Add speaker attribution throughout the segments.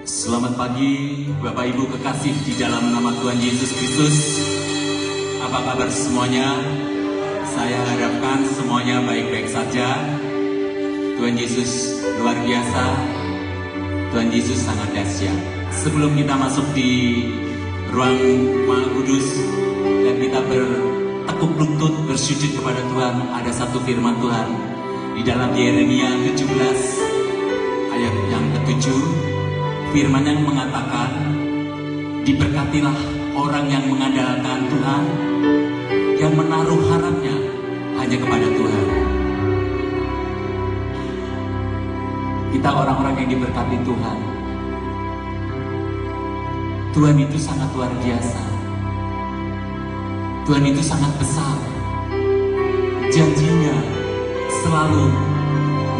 Speaker 1: Selamat pagi Bapak Ibu kekasih di dalam nama Tuhan Yesus Kristus. Apa kabar semuanya? Saya harapkan semuanya baik-baik saja. Tuhan Yesus luar biasa. Tuhan Yesus sangat dahsyat. Sebelum kita masuk di ruang Maha Kudus dan kita bertekuk lutut bersujud kepada Tuhan, ada satu firman Tuhan di dalam Yeremia 17 ayat yang ke-7. Firman yang mengatakan, diberkatilah orang yang mengandalkan Tuhan, yang menaruh harapnya hanya kepada Tuhan. Kita orang-orang yang diberkati Tuhan. Tuhan itu sangat luar biasa. Tuhan itu sangat besar. Janjinya selalu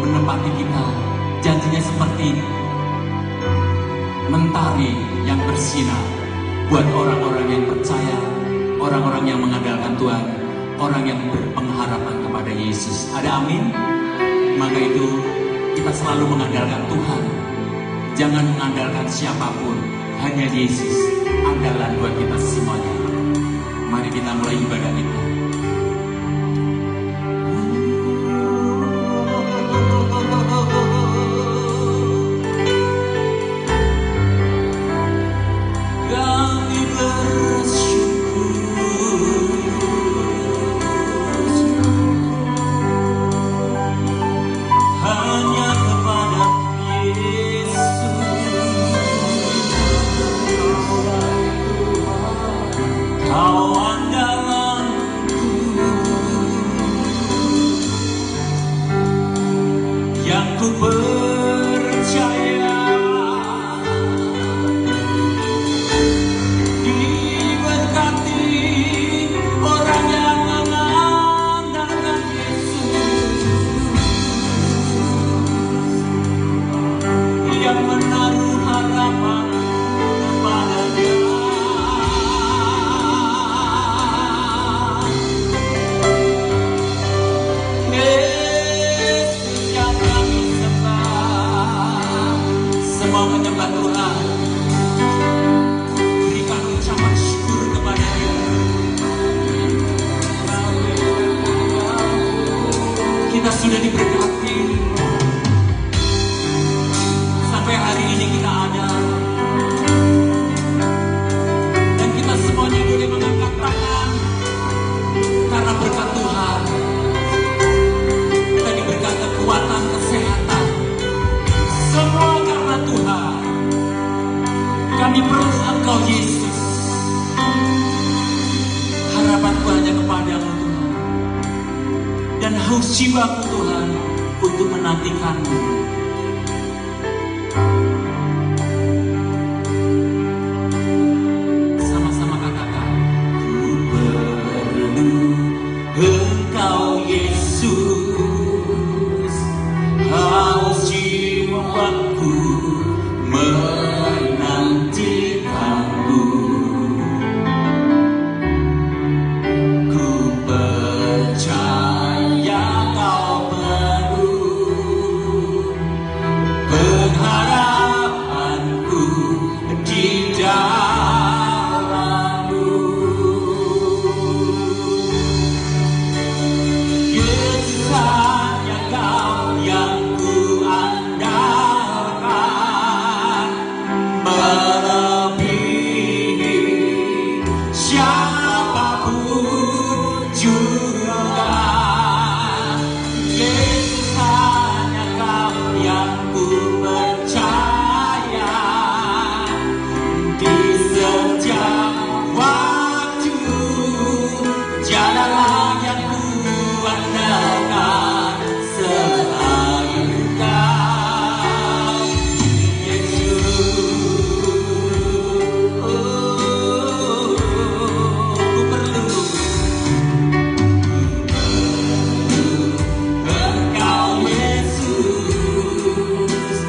Speaker 1: menepati kita. Janjinya seperti mentari yang bersinar buat orang-orang yang percaya, orang-orang yang mengandalkan Tuhan, orang yang berpengharapan kepada Yesus. Ada amin? Maka itu kita selalu mengandalkan Tuhan. Jangan mengandalkan siapapun, hanya Yesus andalan buat kita semuanya. Mari kita mulai ibadah kita. Sudah diberkati sampai hari ini kita ada, dan kita semuanya boleh mengangkat tangan karena berkat Tuhan. Kita diberikan kekuatan, kesehatan, semua karena Tuhan. Kami perlu Engkau Yesus. Harapanku hanya kepadamu Tuhan, dan haus jiwaku Tuhan untuk menantikanmu. Sama-sama katakan, ku perlu Engkau Yesus, haus jiwaku menantikanmu. Ku percaya pengharapanku di dalam-Mu. Yesus, hanya Kau yang ku andalkan, melebihi siapapun juga. Yesus, hanya Kau yang ku percaya, di setiap waktu tiadalah yang ku andalkan selain Kau, Yesus. Ku perlu Engkau Yesus,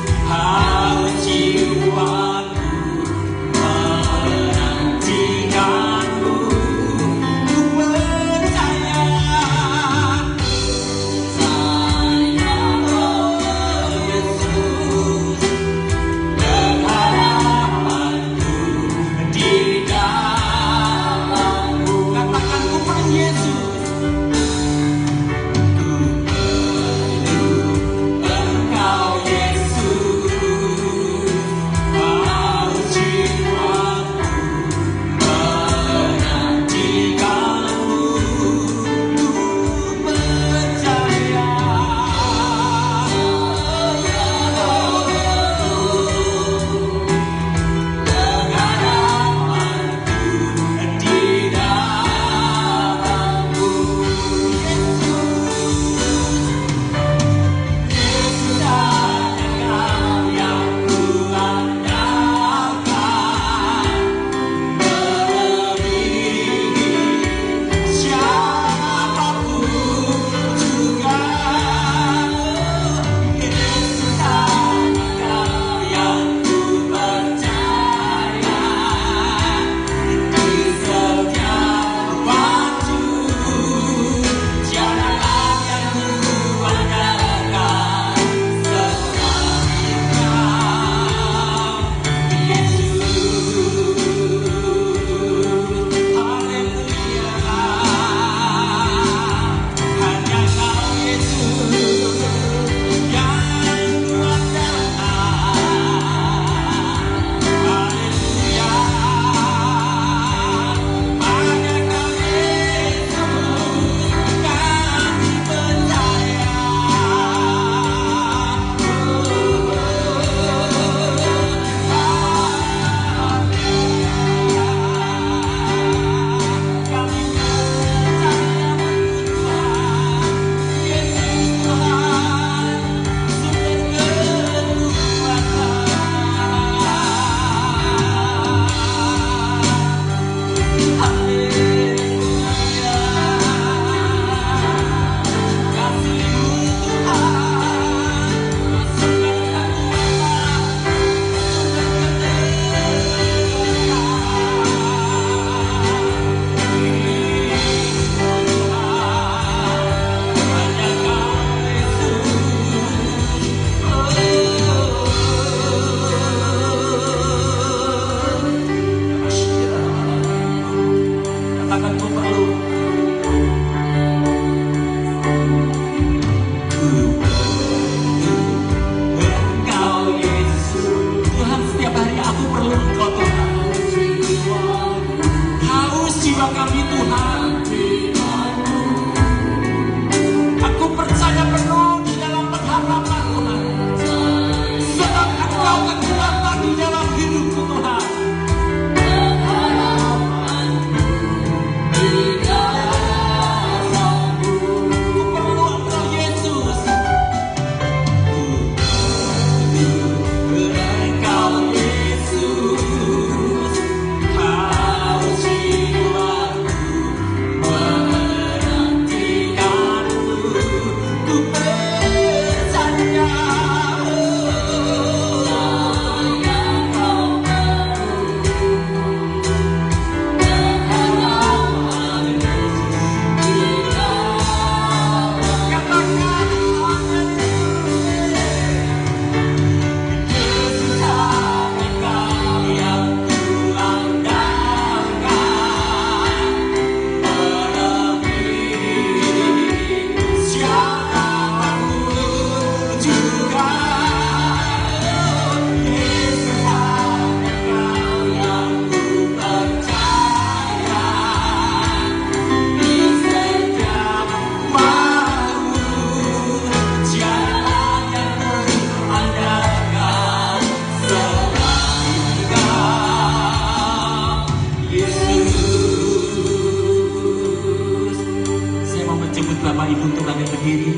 Speaker 1: boleh berdiri.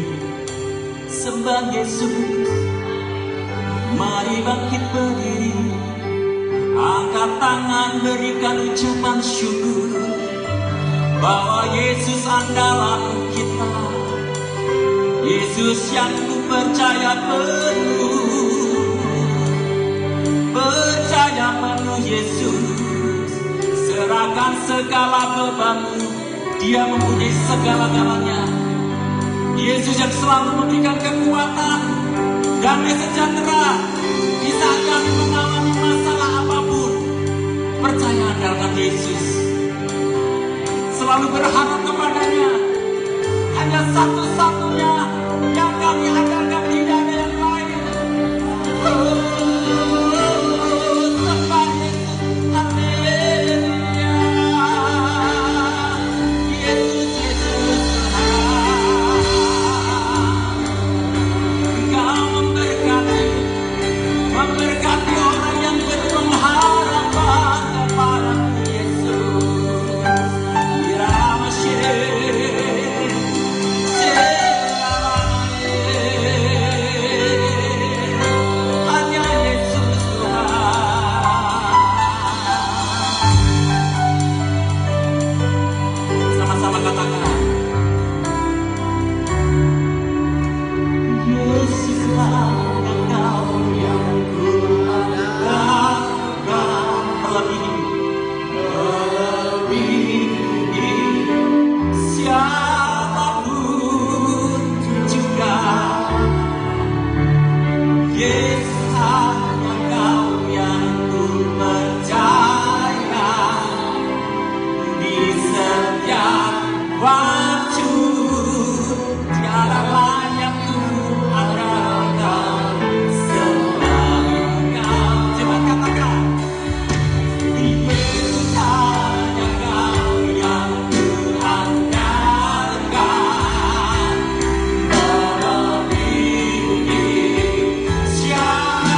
Speaker 1: Sembah Yesus, mari bangkit berdiri. Angkat tangan, berikan ucapan syukur bahwa Yesus andalan kita. Yesus yang ku percaya penuh. Percaya penuh Yesus. Serahkan segala bebanmu. Dia mempunyai segala-galanya. Yesus yang selalu memberikan kekuatan, damai sejahtera di saat kami mengalami masalah apapun. Percaya andalkan Yesus. Selalu berharap kepadanya. Hanya satu-satunya yang kami andalkan, tidak ada yang lain. Sembah Yesus, haleluya. Yesus, Yesus, Engkau memberkati orang yang berpengharapan kepadamu, Yesus. Irama hanya Yesus Tuhan. Sama-sama katakan, Yesuslah Engkau yang ku andalkan. Melebihi siapapun juga. Yesus hanya Engkau yang ku percaya di setiap waktu. Tiada lain yang ku andalkan selain Engkau. Coba katakan, Yesus hanya Engkau yang ku andalkan. Melebihi siapapun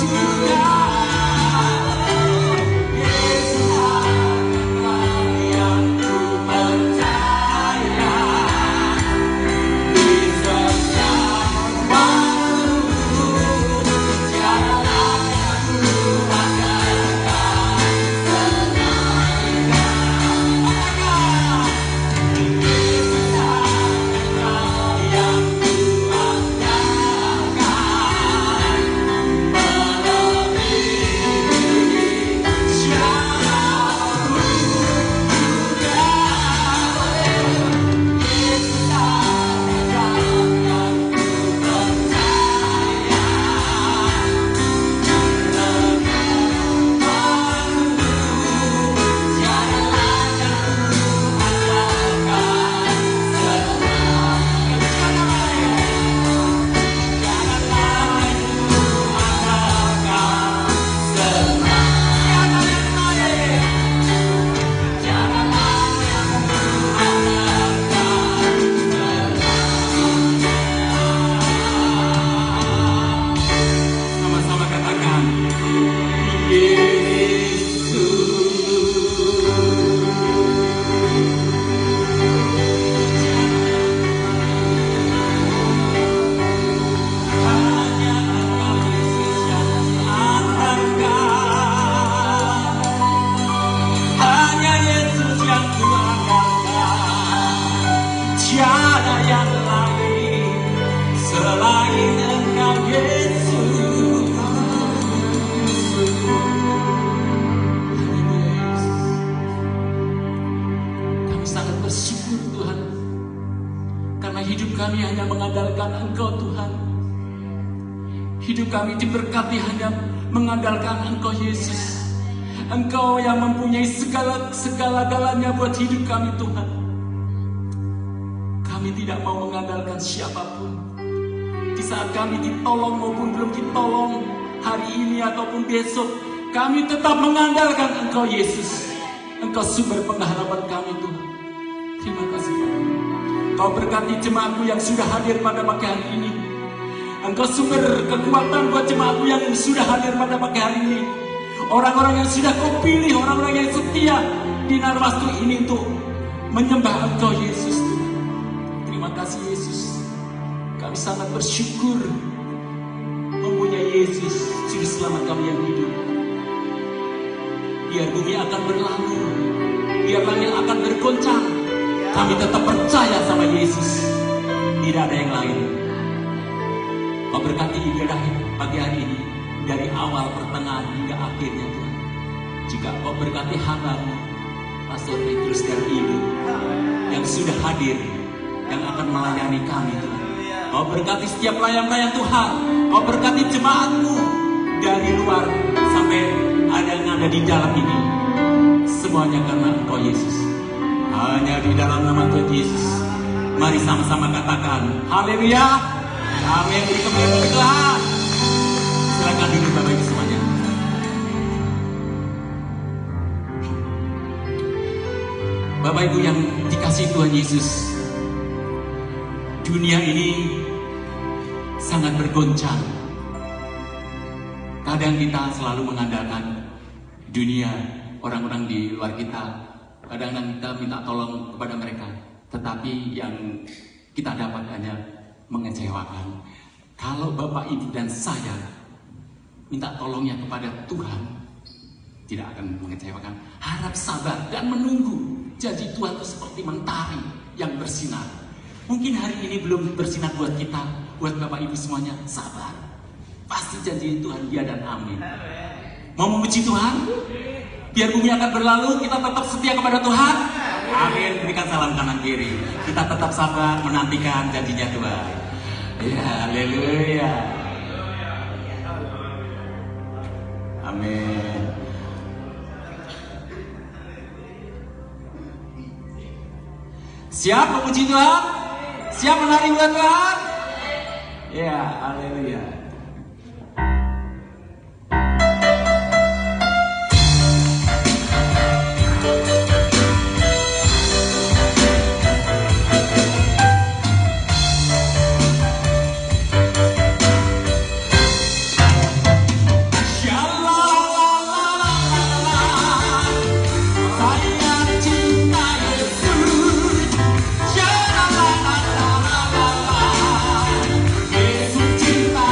Speaker 1: juga. Yesus hanya Engkau yang ku percaya di setiap waktu. Tiada lain yang ku andalkan selain Engkau. Yesus hanya Engkau yang ku andalkan. Melebihi siapapun juga. Yesus hanya Engkau yang ku percaya. Sama-sama katakan, Yesus. Hanya Engkau Yesus yang kuandalkan. Hanya Yesus yang kuandalkan. Tiada yang lain selain Engkau Yesus. Haleluya Yesus. Kami sangat bersyukur Tuhan, karena hidup kami hanya mengandalkan Engkau Tuhan. Hidup kami diberkati hanya mengandalkan Engkau Yesus. Engkau yang mempunyai segala-galanya buat hidup kami Tuhan. Kami tidak mau mengandalkan siapapun. Di saat kami ditolong maupun belum ditolong, hari ini ataupun besok, kami tetap mengandalkan Engkau Yesus. Engkau sumber pengharapan kami Tuhan. Terima kasih Tuhan. Kau berkati jemaatmu yang sudah hadir pada pagi hari ini. Engkau sumber kekuatan buat jemaatmu yang sudah hadir pada pagi hari ini. Orang-orang yang sudah kau pilih, orang-orang yang setia di Narwastu ini untuk menyembah Engkau Yesus Tuhan. kasih Yesus. Kami sangat bersyukur mempunyai Yesus, Juru Selamat kami yang hidup. Biar bumi akan berlalu, biar langit akan bergoncang, kami tetap percaya sama Yesus. Tidak ada yang lain. Kau berkati ibadah pagi hari ini dari awal, pertengahan hingga akhirnya Tuhan. Jika Kau berkati hamba-Mu, Pastor Petrus dan Ibu yang sudah hadir, yang akan melayani kami Tuhan. Kau berkati setiap pelayan-pelayan Tuhan. Kau berkati jemaat-Mu dari luar sampai ada yang ada di dalam ini. Semuanya karena Engkau Yesus. Hanya di dalam nama Tuhan Yesus. Mari sama-sama katakan haleluya. Amin. Beri kemuliaan Tuhan. Silakan duduk Bapak Ibu semuanya. Bapak Ibu yang dikasihi Tuhan Yesus, dunia ini sangat bergoncang. Kadang kita selalu mengandalkan dunia, orang-orang di luar kita. Kadang-kadang kita minta tolong kepada mereka, tetapi yang kita dapat hanya mengecewakan. Kalau Bapak, Ibu, dan saya minta tolongnya kepada Tuhan, tidak akan mengecewakan. Harap sabar dan menunggu. Janji Tuhan itu seperti mentari yang bersinar. Mungkin hari ini belum bersinar buat kita, buat Bapak Ibu semuanya. Sabar. Pasti janji Tuhan ya dan amin. Mau memuji Tuhan? Biar bumi akan berlalu, kita tetap setia kepada Tuhan. Amin. Berikan salam kanan kiri. Kita tetap sabar menantikan janjinya Tuhan. Ya, haleluya. Amin. Siap memuji Tuhan? Siap menari buat Tuhan? Ya, haleluya.
Speaker 2: Cinta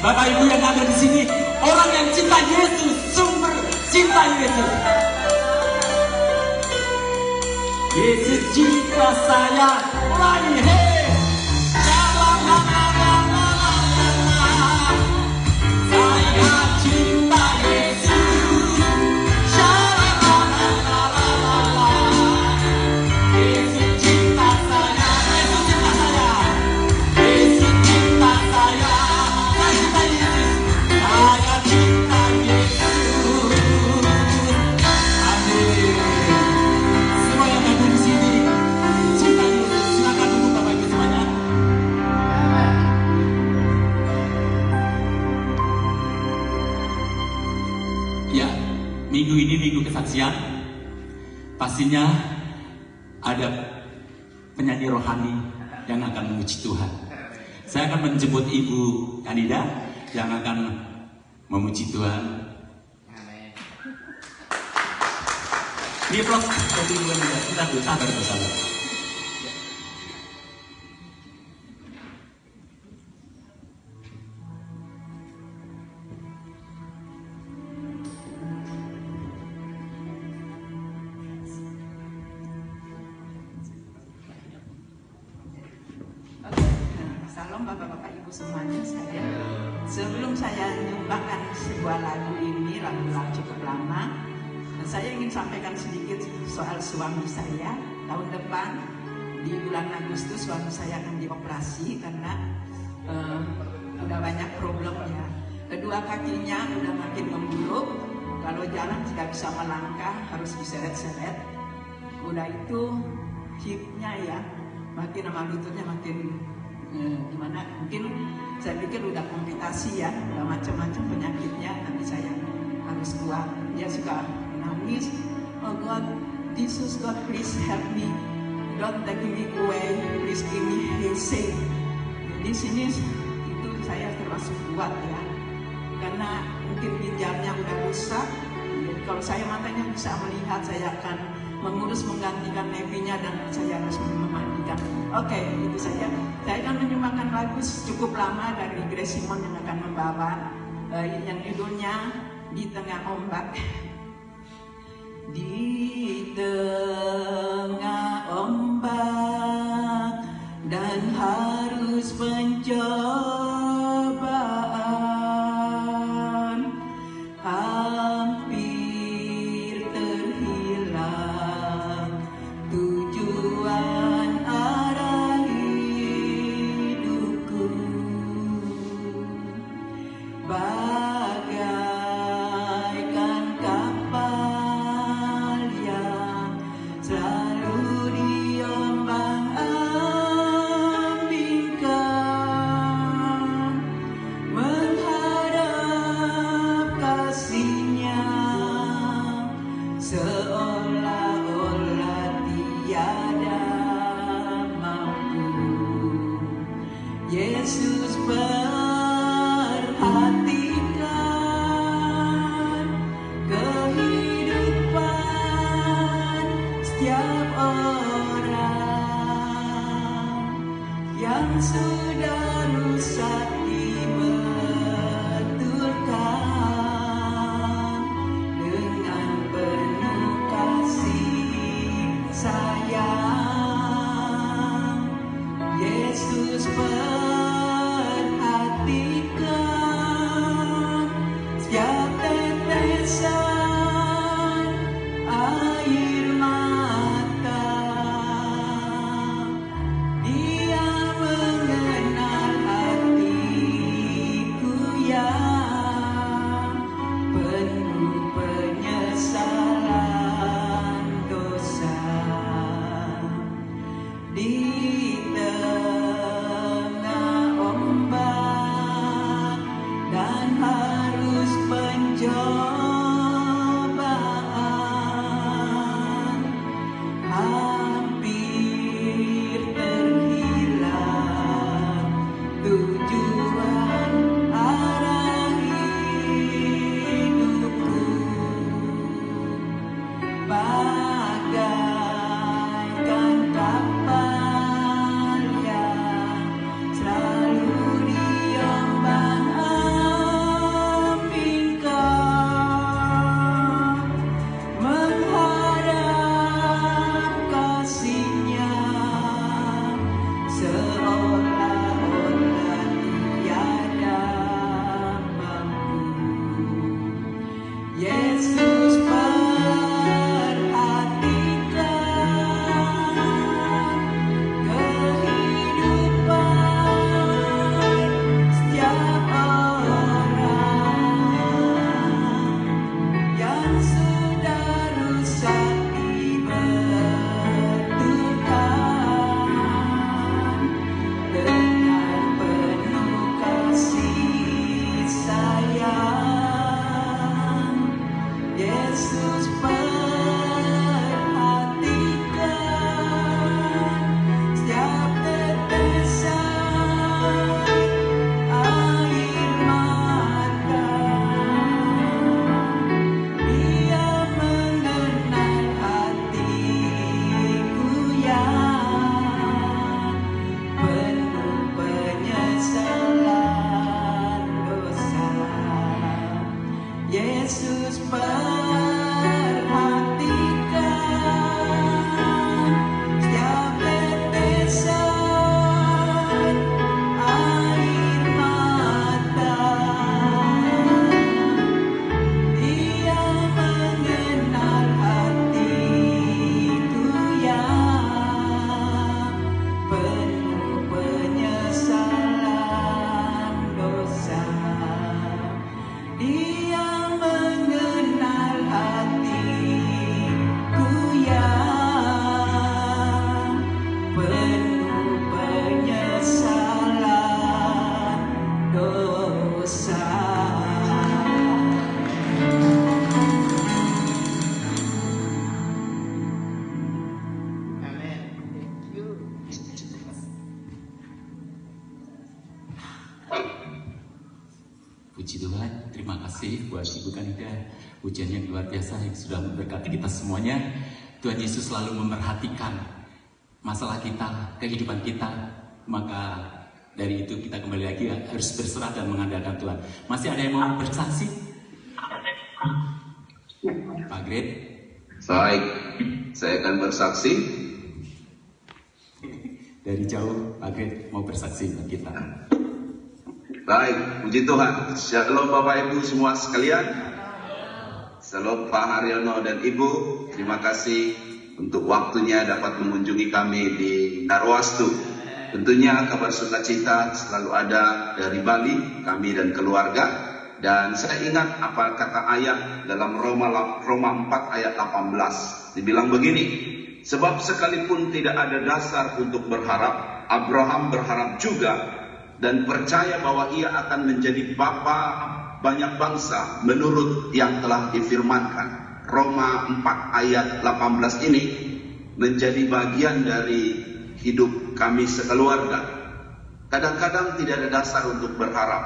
Speaker 1: Bapak Ibu yang ada di sini, orang yang cinta Yesus, sumber cinta Yesus. Yesus cinta saya, mulai hey. Saya cinta Yesus. Yesus cinta saya, Yesus cinta saya, Yesus cinta saya, saya cinta Yesus, saya cinta Yesus. Amin. Semua yang ada di sini cinta Yesus. Silakan duduk Bapak Ibu semuanya. Ya, minggu ini minggu kesaksian. Pastinya ada penyanyi rohani yang akan memuji Tuhan. Saya akan menjemput Ibu Kanida yang akan memuji Tuhan. Ini vlog dari luar negara. Kita sabar bersama.
Speaker 2: Salam Bapak-Bapak Ibu semuanya. Sebelum saya menyumbangkan sebuah lagu ini, lagu cukup lama, saya ingin sampaikan sedikit soal suami saya. Tahun depan di bulan Agustus suami saya akan dioperasi karena udah banyak problemnya. Kedua kakinya udah makin memburuk, kalau jalan tidak bisa melangkah, harus diseret-seret. Udah itu hipnya ya, makin sama lututnya makin gimana, mungkin saya pikir udah komplikasi ya, udah macam-macam penyakitnya, nanti saya harus kuat. Dia suka nangis, oh God, Jesus God please help me, don't take me away, please give me healing. Di sini itu saya termasuk kuat ya, karena mungkin ginjalnya udah rusak. Jadi kalau saya matanya bisa melihat, saya akan mengurus menggantikan nepinya dan saya harus memandikan. Oke, itu saja. Saya akan menyumbangkan lagu cukup lama dari Grace Simon yang akan membawa yang judulnya Di Tengah Ombak. Di tengah ombak dan harus pencobaan, hampir terhilang tujuan arah hidupku, bagaikan kapal yang selalu diombang-ambingkan, mengharap kasihnya seolah-olah tiada mampu. Yesus perhatikan kehidupan setiap orang yang sudah rusak, dibetulkan dengan penuh kasih sayang. Yesus perhatikan setiap tetesan air mata. Dia mengenal hatiku yang penuh penyesalan dosa. Di tengah ombak dan harus pencobaan, hampir terhilang tujuan arah hidupku, bagaikan kapal yang selalu diombang-ambingkan,
Speaker 1: Puji Tuhan, terima kasih buat Ibu Kanida, pujian yang luar biasa yang sudah memberkati kita semuanya. Tuhan Yesus selalu memperhatikan masalah kita, kehidupan kita. Maka dari itu kita kembali lagi harus berserah dan mengandalkan Tuhan. Masih ada yang mau bersaksi? Pak Gret?
Speaker 3: Baik, saya akan bersaksi.
Speaker 1: Dari jauh, Pak Gret mau bersaksi bagi kita.
Speaker 3: Baik, puji Tuhan. Shalom Bapak Ibu semua sekalian. Shalom Pak Haryono dan Ibu. Terima kasih untuk waktunya dapat mengunjungi kami di Narwastu. Tentunya kabar sukacita selalu ada dari Bali, kami dan keluarga. Dan saya ingat apa kata ayat dalam Roma 4 ayat 18. Dibilang begini, sebab sekalipun tidak ada dasar untuk berharap, Abraham berharap juga dan percaya bahwa ia akan menjadi bapa banyak bangsa menurut yang telah difirmankan. Roma 4 ayat 18 ini menjadi bagian dari hidup kami sekeluarga. Kadang-kadang tidak ada dasar untuk berharap.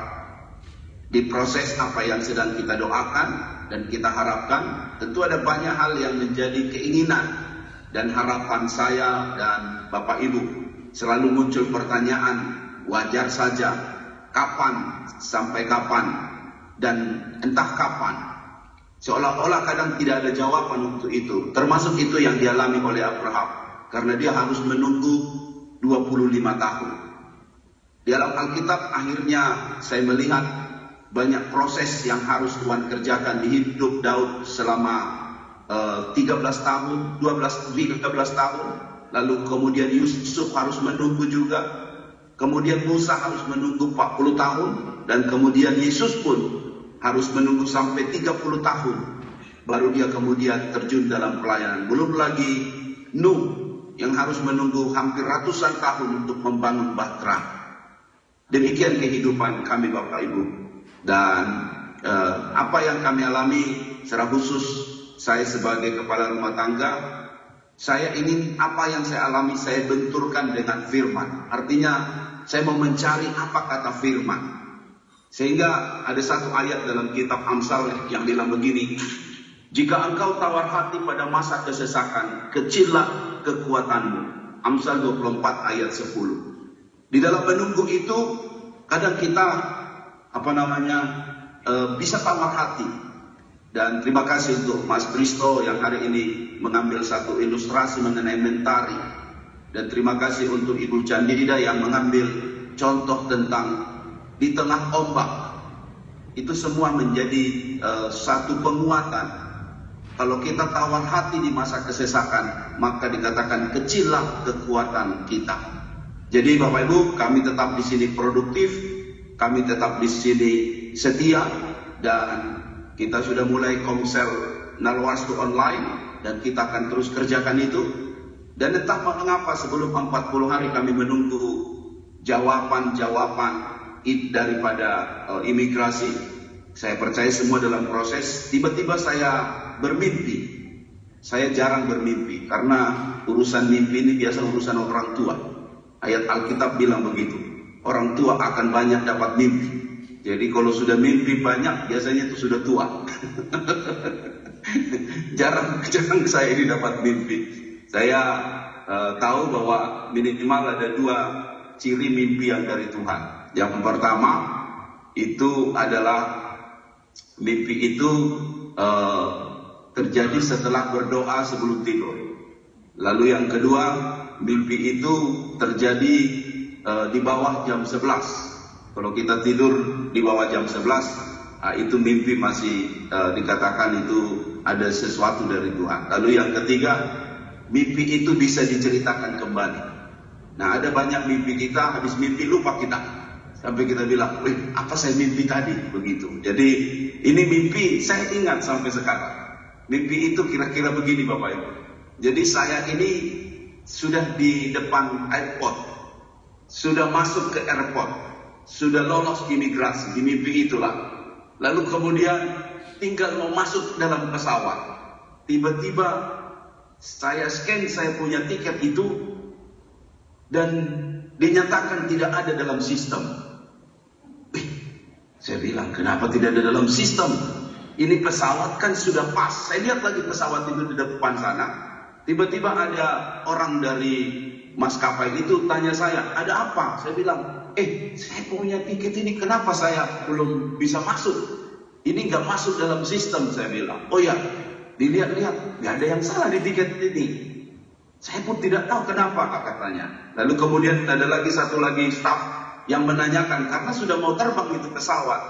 Speaker 3: Di proses apa yang sedang kita doakan dan kita harapkan, tentu ada banyak hal yang menjadi keinginan dan harapan saya dan Bapak Ibu. Selalu muncul pertanyaan, wajar saja, kapan, sampai kapan, dan entah kapan. Seolah-olah kadang tidak ada jawaban untuk itu. Termasuk itu yang dialami oleh Abraham. Karena dia harus menunggu 25 tahun. Di dalam Alkitab akhirnya saya melihat banyak proses yang harus Tuhan kerjakan di hidup Daud selama 13 tahun, 13 tahun. Lalu kemudian Yusuf harus menunggu juga. Kemudian Musa harus menunggu 40 tahun. Dan kemudian Yesus pun harus menunggu sampai 30 tahun. Baru dia kemudian terjun dalam pelayanan. Belum lagi Nuh yang harus menunggu hampir ratusan tahun untuk membangun bahtera. Demikian kehidupan kami Bapak Ibu. Dan apa yang kami alami secara khusus saya sebagai kepala rumah tangga, saya ingin apa yang saya alami saya benturkan dengan firman. Artinya saya mau mencari apa kata firman. Sehingga ada satu ayat dalam kitab Amsal yang bilang begini, jika engkau tawar hati pada masa kesesakan, kecillah kekuatanmu. Amsal 24 ayat 10. Di dalam menunggu itu kadang kita bisa tawar hati. Dan terima kasih untuk Mas Bristo yang hari ini mengambil satu ilustrasi mengenai mentari. Dan terima kasih untuk Ibu Candida yang mengambil contoh tentang di tengah ombak. Itu semua menjadi satu penguatan. Kalau kita tawar hati di masa kesesakan, maka dikatakan kecillah kekuatan kita. Jadi Bapak Ibu, kami tetap di sini produktif, kami tetap di sini setia, dan kita sudah mulai komsel Narwastu online, dan kita akan terus kerjakan itu. Dan entah mengapa sebelum 40 hari kami menunggu jawaban-jawaban daripada imigrasi. Saya percaya semua dalam proses. Tiba-tiba saya bermimpi. Saya jarang bermimpi karena urusan mimpi ini biasa urusan orang tua. Ayat Alkitab bilang begitu. Orang tua akan banyak dapat mimpi. Jadi kalau sudah mimpi banyak biasanya itu sudah tua. jarang saya ini dapat mimpi. Saya tahu bahwa minimal ada 2 ciri mimpi yang dari Tuhan. Yang pertama itu adalah mimpi itu terjadi setelah berdoa sebelum tidur. Lalu yang kedua, mimpi itu terjadi di bawah jam 11. Kalau kita tidur di bawah jam 11, itu mimpi masih dikatakan itu ada sesuatu dari Tuhan. Lalu yang ketiga, mimpi itu bisa diceritakan kembali. Nah, ada banyak mimpi kita, habis mimpi lupa kita. Sampai kita bilang, apa saya mimpi tadi? Begitu. Jadi ini mimpi saya ingat sampai sekarang. Mimpi itu kira-kira begini Bapak Ibu. Jadi saya ini sudah di depan airport, sudah masuk ke airport, sudah lolos imigrasi, di mimpi itulah. Lalu kemudian tinggal mau masuk dalam pesawat. Tiba-tiba saya scan saya punya tiket itu dan dinyatakan tidak ada dalam sistem. Saya bilang, kenapa tidak ada dalam sistem? Ini pesawat kan sudah pas. Saya lihat lagi pesawat itu di depan sana. Tiba-tiba ada orang dari maskapai itu tanya saya, ada apa? Saya bilang, saya punya tiket ini, kenapa saya belum bisa masuk? Ini nggak masuk dalam sistem, saya bilang. Oh ya, dilihat-lihat, nggak ada yang salah di tiket ini. Saya pun tidak tahu kenapa, katanya. Lalu kemudian ada lagi satu lagi staf yang menanyakan, karena sudah mau terbang itu pesawat.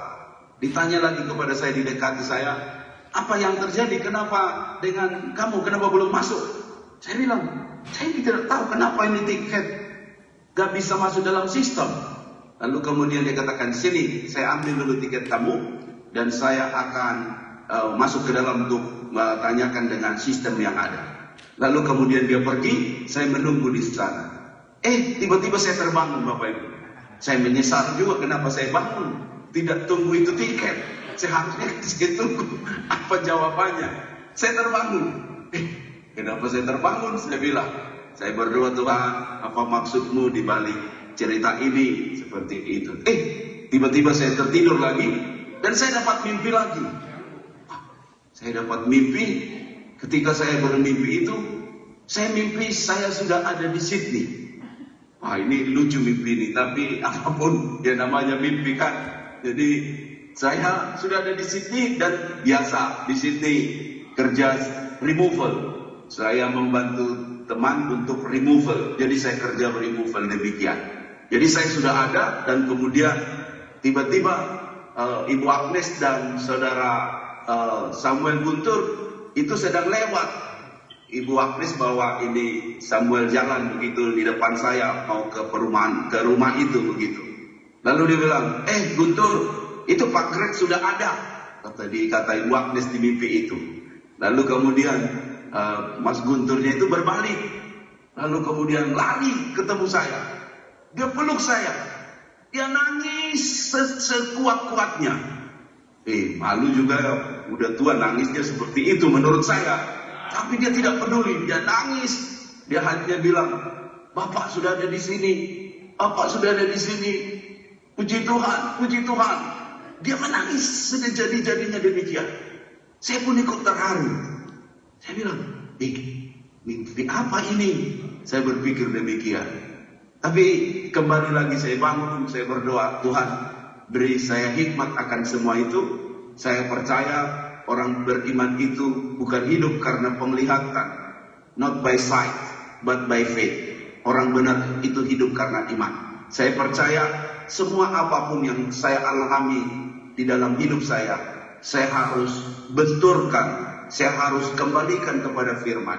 Speaker 3: Ditanya lagi kepada saya, didekati saya, apa yang terjadi? Kenapa dengan kamu? Kenapa belum masuk? Saya bilang, saya tidak tahu kenapa ini tiket gak bisa masuk dalam sistem. Lalu kemudian dia katakan, sini saya ambil dulu tiket kamu dan saya akan masuk ke dalam untuk tanyakan dengan sistem yang ada. Lalu kemudian dia pergi, saya menunggu di sana. Tiba-tiba saya terbangun, Bapak Ibu. Saya menyesal juga kenapa saya bangun. Tidak tunggu itu tiket. Saya tunggu apa jawabannya. Saya terbangun. Kenapa saya terbangun? Saya bilang, saya berdoa, Tuhan, apa maksudmu di balik cerita ini? Seperti itu. Tiba-tiba saya tertidur lagi dan saya dapat mimpi lagi. Saya dapat mimpi. Ketika saya bermimpi itu, saya mimpi saya sudah ada di Sydney. Ini lucu mimpi ini, tapi apapun ya namanya mimpi kan. Jadi saya sudah ada di Sydney dan biasa di Sydney kerja removal. Saya membantu teman untuk removal. Jadi saya kerja removal demikian. Jadi saya sudah ada dan kemudian tiba-tiba Ibu Agnes dan Saudara Samuel Guntur itu sedang lewat. Ibu Agnes bawa ini Samuel jalan begitu di depan saya mau ke perumahan, ke rumah itu begitu. Lalu dia bilang, Guntur, itu Pak Greg sudah ada. Kata Ibu Agnes di mimpi itu. Lalu kemudian Mas Gunturnya itu berbalik. Lalu kemudian lari ketemu saya. Dia peluk saya. Dia nangis sekuat-kuatnya. Malu juga, udah tua nangisnya seperti itu menurut saya. Tapi dia tidak peduli, dia nangis. Dia hanya bilang, Bapak sudah ada di sini. Bapak sudah ada di sini. Puji Tuhan, puji Tuhan. Dia menangis sejadi-jadinya demikian. Saya pun ikut terharu. Saya bilang, mimpi apa ini? Saya berpikir demikian. Tapi kembali lagi saya bangun, saya berdoa, Tuhan beri saya hikmat akan semua itu. Saya percaya orang beriman itu bukan hidup karena penglihatan. Not by sight, but by faith. Orang benar itu hidup karena iman. Saya percaya semua apapun yang saya alami di dalam hidup saya harus benturkan, saya harus kembalikan kepada firman.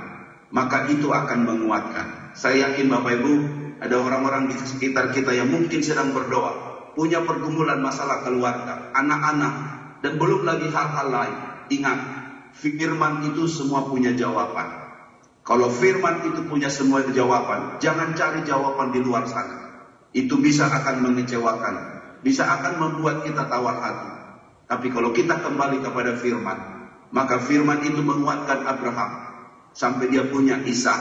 Speaker 3: Maka itu akan menguatkan. Saya yakin Bapak Ibu, ada orang-orang di sekitar kita yang mungkin sedang berdoa, punya pergumulan masalah keluarga, anak-anak, dan belum lagi hal-hal lain. Ingat, firman itu semua punya jawaban. Kalau firman itu punya semua jawaban, jangan cari jawaban di luar sana. Itu bisa akan mengecewakan, bisa akan membuat kita tawar hati. Tapi kalau kita kembali kepada firman, maka firman itu menguatkan Abraham sampai dia punya Ishak.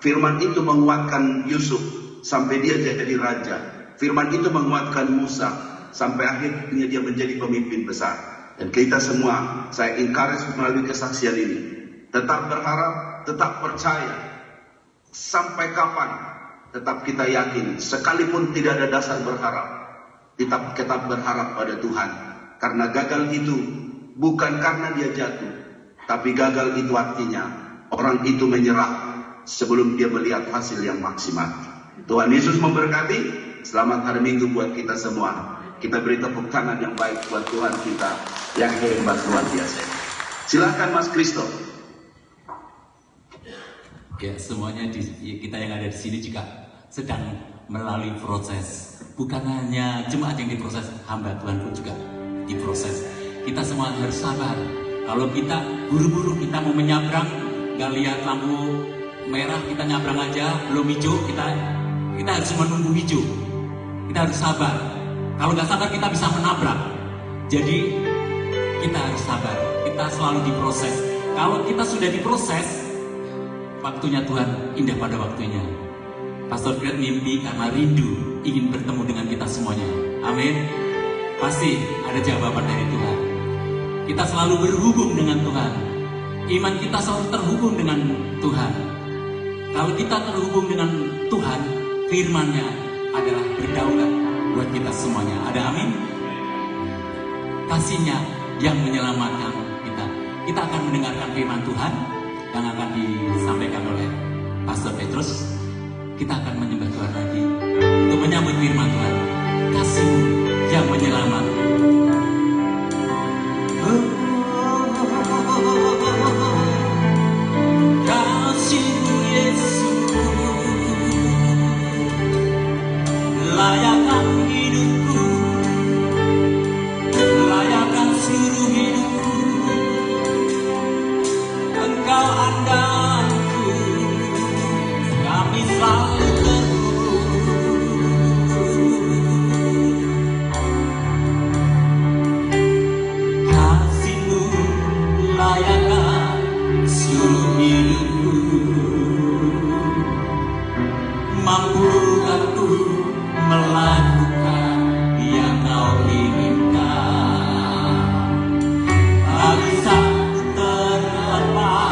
Speaker 3: Firman itu menguatkan Yusuf sampai dia jadi raja. Firman itu menguatkan Musa sampai akhirnya dia menjadi pemimpin besar. Dan kita semua, saya encourage melalui kesaksian ini, tetap berharap, tetap percaya. Sampai kapan? Tetap kita yakin, sekalipun tidak ada dasar berharap, tetap berharap pada Tuhan. Karena gagal itu bukan karena dia jatuh, tapi gagal itu artinya orang itu menyerah sebelum dia melihat hasil yang maksimal. Tuhan Yesus memberkati. Selamat hari Minggu buat kita semua. Kita beri tepuk tangan yang baik buat Tuhan kita yang hebat luar biasa. Silakan Mas Kristo.
Speaker 1: Ya, semuanya kita yang ada di sini juga sedang melalui proses. Bukan hanya jemaat yang diproses, hamba Tuhan pun juga diproses. Kita semua harus sabar. Kalau kita buru-buru, kita mau menyabrang, nggak lihat lampu merah, kita nyabrang aja, belum hijau, kita harus menunggu hijau. Kita harus sabar. Kalau nggak sabar, kita bisa menabrak. Jadi kita harus sabar. Kita selalu diproses. Kalau kita sudah diproses, waktunya Tuhan indah pada waktunya. Pastor Greg mimpi karena rindu ingin bertemu dengan kita semuanya. Amin. pasti ada jawaban dari Tuhan. Kita selalu berhubung dengan Tuhan. Iman kita selalu terhubung dengan Tuhan. Kalau kita terhubung dengan Tuhan, firman-Nya adalah berdaulat buat kita semuanya. Ada amin? Kasih-Nya yang menyelamatkan kita. Kita akan mendengarkan firman Tuhan yang akan disampaikan oleh Pastor Petrus. Kita akan menyembah Tuhan lagi untuk menyambut firman Tuhan. Kasih-Mu yang menyelamatkan. Kasih-Mu Yesus layakkan hidupku, layakkan seluruh hidupku. Engkau andalanku, kami selalu kasih-Mu layakkan seluruh hidupku. Mampukah ku melakukan yang Kau inginkan? Tak bisa terlepas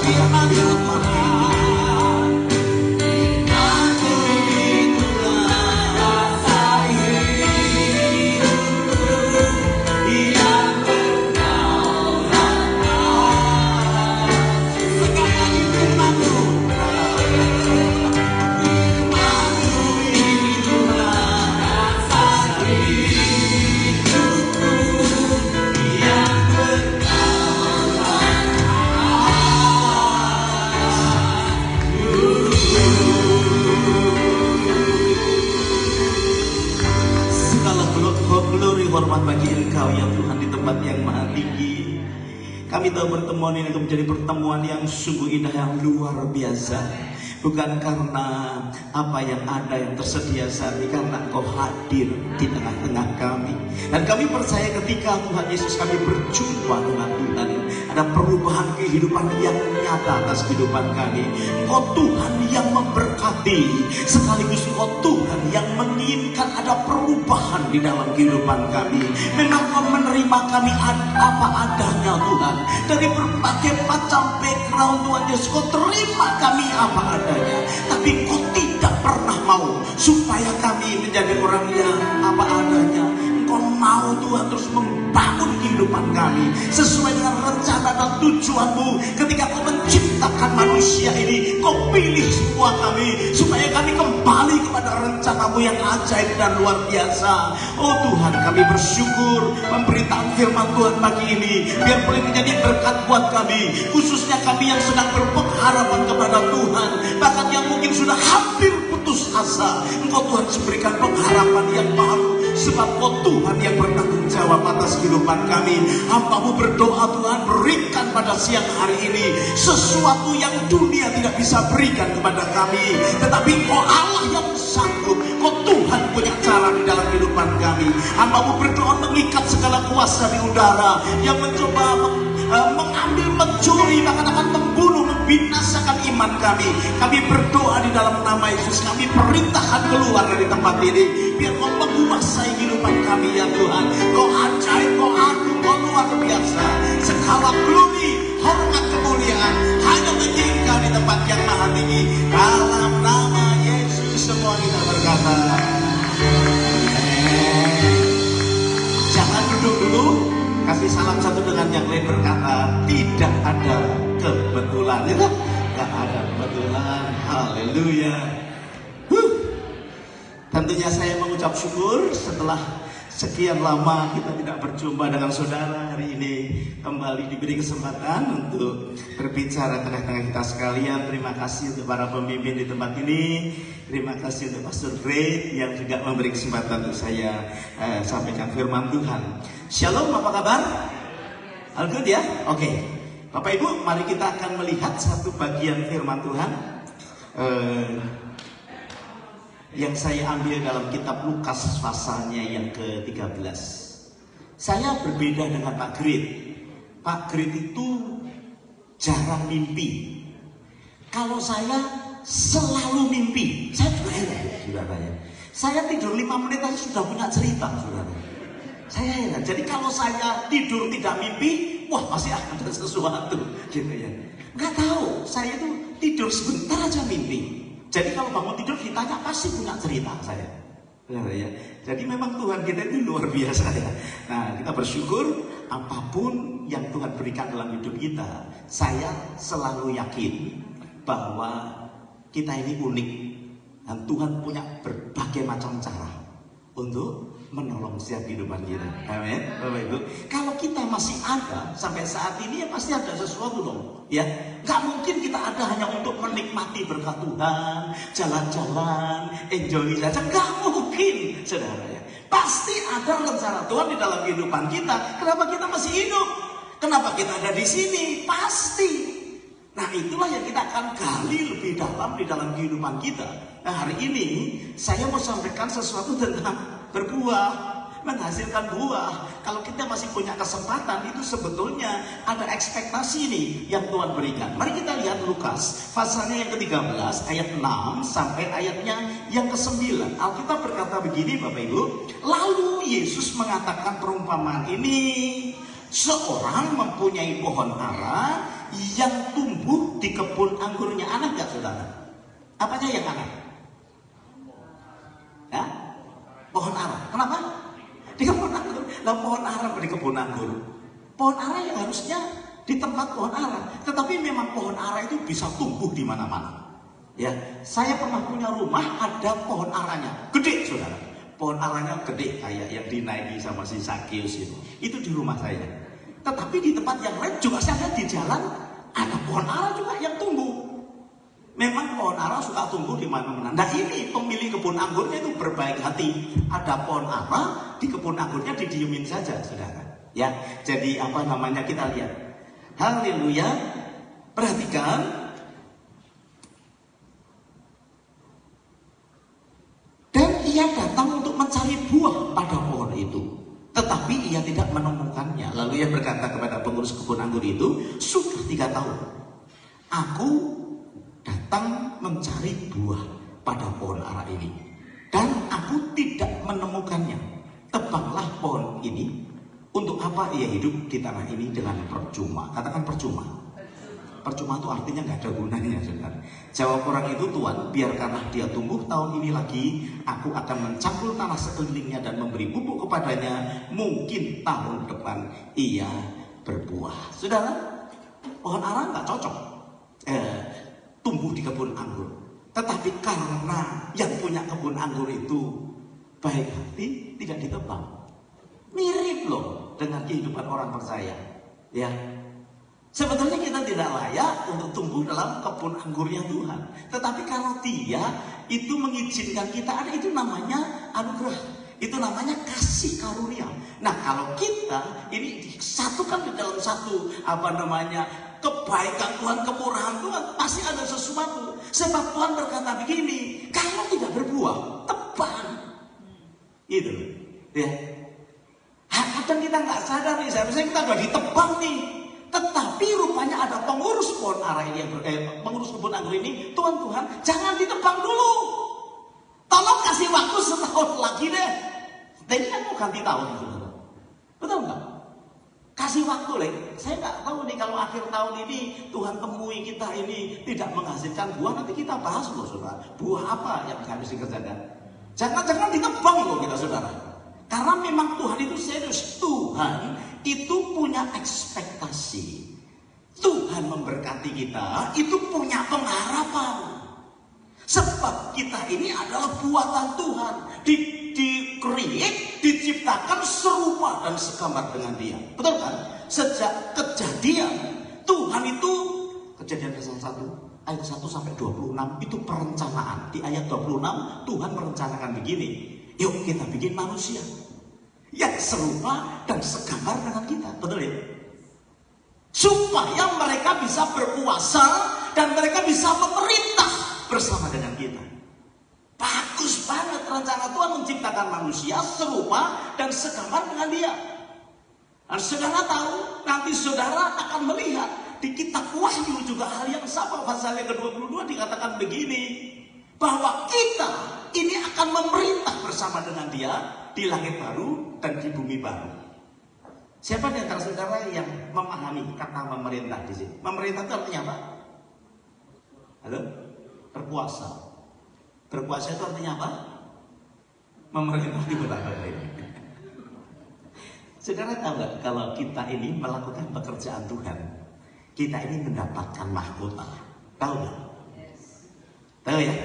Speaker 1: firman Tuhan, aku itulah rasa hidupku yang berdaulat. Sekali lagi firman Tuhan, firman-Mu itulah rasa hidupku yang segala glory hormat bagi Engkau ya Tuhan di tempat yang maha tinggi. Kami tahu pertemuan ini akan menjadi pertemuan yang sungguh indah, yang luar biasa. Bukan karena apa yang ada yang tersedia saat ini, karena Engkau hadir di tengah-tengah kami. Dan kami percaya ketika Tuhan Yesus kami berjumpa dengan Tuhan, ada perubahan kehidupan yang nyata atas kehidupan kami. Engkau Tuhan yang memberkati, sekaligus Engkau Tuhan yang menginginkan ada perubahan di dalam kehidupan kami. Memang Engkau menerima kami apa adanya Tuhan. Dari berbagai macam background Tuhan Yesus, Engkau terima kami apa adanya. Tapi Engkau tidak pernah mau supaya kami menjadi orang yang apa adanya. Engkau mau Tuhan terus membangun kehidupan kami sesuai dengan rencana dan tujuan-Mu. Ketika Kau menciptakan manusia ini, Kau pilih semua kami supaya kami kembali kepada rencana-Mu yang ajaib dan luar biasa. Oh Tuhan, kami bersyukur memberitakan firman Tuhan pagi ini, biar boleh menjadi berkat buat kami, khususnya kami yang sedang berpengharapan kepada Tuhan, bahkan yang mungkin sudah hampir putus asa. Engkau Tuhan berikan pengharapan yang baru, sebab Kau Tuhan yang bertanggung jawab atas kehidupan kami. Hamba-Mu berdoa Tuhan, berikan pada siang hari ini sesuatu yang dunia tidak bisa berikan kepada kami, tetapi Kau Allah yang sanggup. Kau Tuhan punya cara di dalam kehidupan kami. Hamba-Mu berdoa mengikat segala kuasa di udara yang mencoba mengambil, mencuri, bahkan akan membunuh, membinasakan iman kami. Kami berdoa di dalam nama Yesus, kami perintahkan keluar dari tempat ini. Biar Kau menguasai kehidupan kami ya Tuhan. Kau ajaib, Kau agung, Kau luar biasa. Segala glory, hormat, kemuliaan hanya bagi Engkau di tempat yang maha tinggi. Dalam nama Yesus semua kita berkata jangan duduk dulu. Kasih salam satu dengan yang lain, berkata tidak ada kebetulan. Ya, tidak ada kebetulan. Haleluya. Tentunya saya mengucap syukur setelah sekian lama kita tidak berjumpa dengan saudara. Hari ini kembali diberi kesempatan untuk berbicara tengah-tengah kita sekalian. Terima kasih untuk para pemimpin di tempat ini. Terima kasih untuk Pastor Great yang juga memberi kesempatan untuk saya sampaikan firman Tuhan. Shalom, apa kabar? All good ya? Oke. Bapak Ibu, mari kita akan melihat satu bagian firman Tuhan yang saya ambil dalam kitab Lukas pasalnya yang ke-13. Saya berbeda dengan Pak Great. Pak Great itu jarang mimpi. Kalau saya selalu mimpi. Saya juga heran, saudara ya. Saya tidur 5 menit aja sudah punya cerita, saudara. Saya heran. Jadi kalau saya tidur tidak mimpi, wah pasti akan ada sesuatu, gitu ya. Nggak tahu, saya itu tidur sebentar aja mimpi. Jadi kalau bangun tidur ditanya pasti punya cerita saya. Ya. Jadi memang Tuhan kita itu luar biasa ya. Nah, kita bersyukur apapun yang Tuhan berikan dalam hidup kita, saya selalu yakin bahwa kita ini unik dan Tuhan punya berbagai macam cara untuk menolong setiap kehidupan kita. Amin. Bapak Ibu, kalau kita masih ada sampai saat ini ya pasti ada sesuatu dong. Ya, nggak mungkin kita ada hanya untuk menikmati berkat Tuhan, jalan-jalan, enjoy saja. Nggak mungkin, saudara ya. Pasti ada rencana Tuhan di dalam kehidupan kita. Kenapa kita masih hidup? Kenapa kita ada di sini? Pasti. Nah, itulah yang kita akan gali lebih dalam di dalam kehidupan kita. Nah, hari ini saya mau sampaikan sesuatu tentang berbuah, menghasilkan buah. Kalau kita masih punya kesempatan, itu sebetulnya ada ekspektasi nih yang Tuhan berikan. Mari kita lihat Lukas pasalnya yang ke-13 ayat 6 sampai ayatnya yang ke-9. Alkitab berkata begini Bapak Ibu. Lalu Yesus mengatakan perumpamaan ini. Seorang mempunyai pohon ara yang tumbuh
Speaker 4: di kebun anggurnya aneh nggak saudara? Apanya yang aneh? Ya? Pohon ara. Kenapa? Di kebun anggur. Lah pohon ara di kebun anggur. Pohon ara yang harusnya di tempat pohon ara. Tetapi memang pohon ara itu bisa tumbuh di mana-mana. Ya, saya pernah punya rumah ada pohon aranya, gede saudara. Pohon aranya gede kayak yang dinaiki sama si Sakius itu. Itu di rumah saya. Tetapi di tempat yang lain juga saya lihat di jalan ada pohon ara juga yang tumbuh. Memang pohon ara suka tumbuh di mana-mana. Nah ini pemilik kebun anggurnya itu berbaik hati. Ada pohon ara di kebun anggurnya didiemin saja, saudara. Ya, jadi apa namanya kita lihat. Haleluya. Perhatikan. Dan ia datang untuk mencari buah pada pohon itu. Tetapi ia tidak menemukannya. Lalu ia berkata kepada pengurus kebun anggur itu, sudah 3 tahun aku datang mencari buah pada pohon ara ini, dan aku tidak menemukannya. Tebanglah pohon ini. Untuk apa ia hidup di tanah ini dengan percuma? Katakan percuma. Percuma itu artinya nggak ada gunanya, saudara. Jawab orang itu, Tuhan, biarkanlah dia tumbuh tahun ini lagi. Aku akan mencangkul tanah sekelilingnya dan memberi pupuk kepadanya. Mungkin tahun depan ia berbuah. Saudara, pohon ara nggak cocok tumbuh di kebun anggur. Tetapi karena yang punya kebun anggur itu baik hati, tidak ditebang. Mirip loh dengan kehidupan orang percaya. Ya. Sebetulnya kita tidak layak untuk tumbuh dalam kebun anggurnya Tuhan. Tetapi kalau Dia itu mengizinkan kita ada, itu namanya anugerah. Itu namanya kasih karunia. Nah kalau kita ini disatukan di dalam satu kebaikan Tuhan, kemurahan Tuhan, pasti ada sesuatu. Sebab Tuhan berkata begini, kalau tidak berbuah, tebang. Gitu loh. Ya. Kadang kita nggak sadar nih, seharusnya kita udah ditebang nih. Tetapi rupanya ada pengurus pohon ara ini, pengurus kebun anggur ini, Tuhan, jangan ditebang dulu. Tolong kasih waktu setahun lagi deh. Jadi kan mau ganti tahun, saudara. Betul nggak? Kasih waktu deh. Saya nggak tahu nih kalau akhir tahun ini Tuhan temui kita ini tidak menghasilkan buah, nanti kita bahas loh, saudara. Buah apa yang harus dikerjakan? Jangan ditebang loh kita, saudara. Karena memang Tuhan itu serius. Tuhan itu punya ekspektasi. Tuhan memberkati kita itu punya pengharapan. Sebab kita ini adalah buatan Tuhan. Di-create, diciptakan serupa dan segambar dengan Dia. Betul kan? Sejak kejadian, Tuhan itu, Kejadian pasal 1 ayat 1 sampai 26 itu perencanaan. Di ayat 26 Tuhan merencanakan begini. Yuk kita bikin manusia yang serupa dan segambar dengan kita. Betul ya? Supaya mereka bisa berkuasa dan mereka bisa memerintah bersama dengan kita. Bagus banget rencana Tuhan menciptakan manusia serupa dan segambar dengan Dia. Dan saudara tahu, nanti saudara akan melihat di kitab Wahyu juga hal yang sama. Pasal yang ke-22 dikatakan begini, bahwa kita ini akan memerintah bersama dengan Dia di langit baru dan di bumi baru. Siapa di antara saudara yang memahami kata memerintah di sini? Memerintah itu artinya apa? Halo? Berkuasa. Berkuasa itu artinya apa? Memerintah di betapa ini. Saudara tahu nggak kalau kita ini melakukan pekerjaan Tuhan, kita ini mendapatkan mahkota. Tahu nggak? Tahu ya?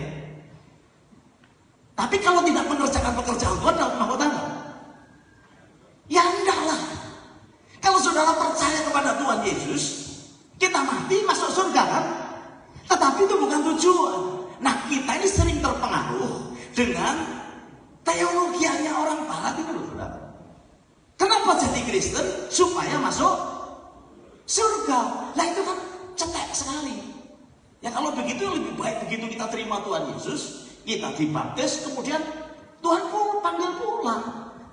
Speaker 4: Tapi kalau tidak mengerjakan pekerjaan Tuhan, dapat mahkota enggak? Ya enggak lah. Kalau saudara percaya kepada Tuhan Yesus, kita mati masuk surga kan? Tetapi itu bukan tujuan. Nah kita ini sering terpengaruh dengan teologianya orang barat itu loh, saudara. Kenapa jadi Kristen? Supaya masuk surga. Lah itu kan cetek sekali. Ya kalau begitu lebih baik begitu kita terima Tuhan Yesus, kita dibaptis, kemudian Tuhan pun panggil pulang.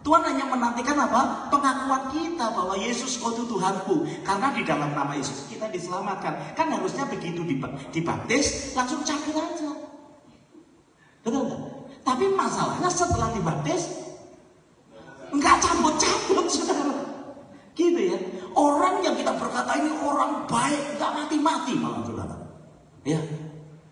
Speaker 4: Tuhan hanya menantikan apa? Pengakuan kita bahwa Yesus kau itu Tuhanku. Karena di dalam nama Yesus kita diselamatkan. Kan harusnya begitu dibaptis langsung cabut aja. Betul nggak? Tapi masalahnya setelah dibaptis nggak cabut-cabut, saudara. Gitu ya. Orang yang kita berkata ini orang baik, nggak mati-mati malah, saudara. Ya.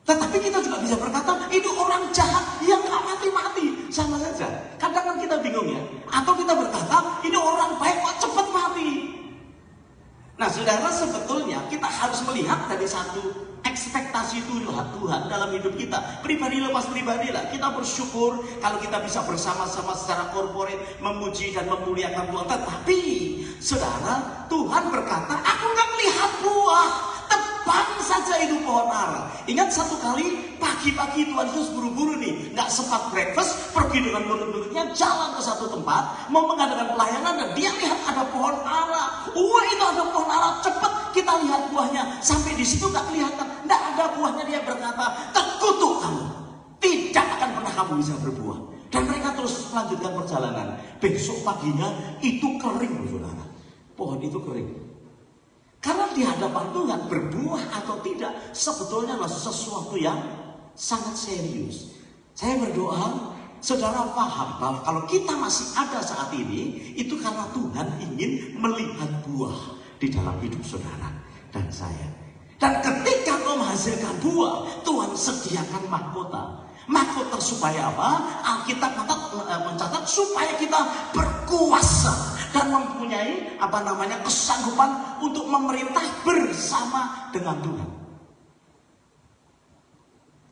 Speaker 4: Tetapi kita juga bisa berkata, itu orang jahat yang gak mati-mati. Sama saja. Kadang kan kita bingung ya. Atau kita berkata, ini orang baik kok cepat mati. Nah saudara, sebetulnya kita harus melihat dari satu ekspektasi Tuhan dalam hidup kita. Pribadi lepas pribadi lah. Kita bersyukur kalau kita bisa bersama-sama secara korporat memuji dan memuliakan Tuhan. Tetapi saudara, Tuhan berkata, aku gak melihat buah. Tebang saja itu pohon ara. Ingat satu kali pagi-pagi Tuhan Yesus buru-buru nih, nggak sempat breakfast, pergi dengan murid-muridnya jalan ke satu tempat mau mengadakan pelayanan dan dia lihat ada pohon ara. Wah, itu ada pohon ara, cepet kita lihat buahnya. Sampai di situ nggak kelihatan, nggak ada buahnya. Dia berkata, terkutuk kamu, tidak akan pernah kamu bisa berbuah. Dan mereka terus melanjutkan perjalanan. Besok paginya itu kering, saudara. Pohon itu kering. Karena di hadapan Tuhan berbuah atau tidak sebetulnya adalah sesuatu yang sangat serius. Saya berdoa saudara paham bahwa kalau kita masih ada saat ini, itu karena Tuhan ingin melihat buah di dalam hidup saudara dan saya. Dan ketika kau menghasilkan buah, Tuhan sediakan mahkota. Mahkota supaya apa? Alkitab mencatat supaya kita berkuasa dan mempunyai kesanggupan untuk memerintah bersama dengan Tuhan.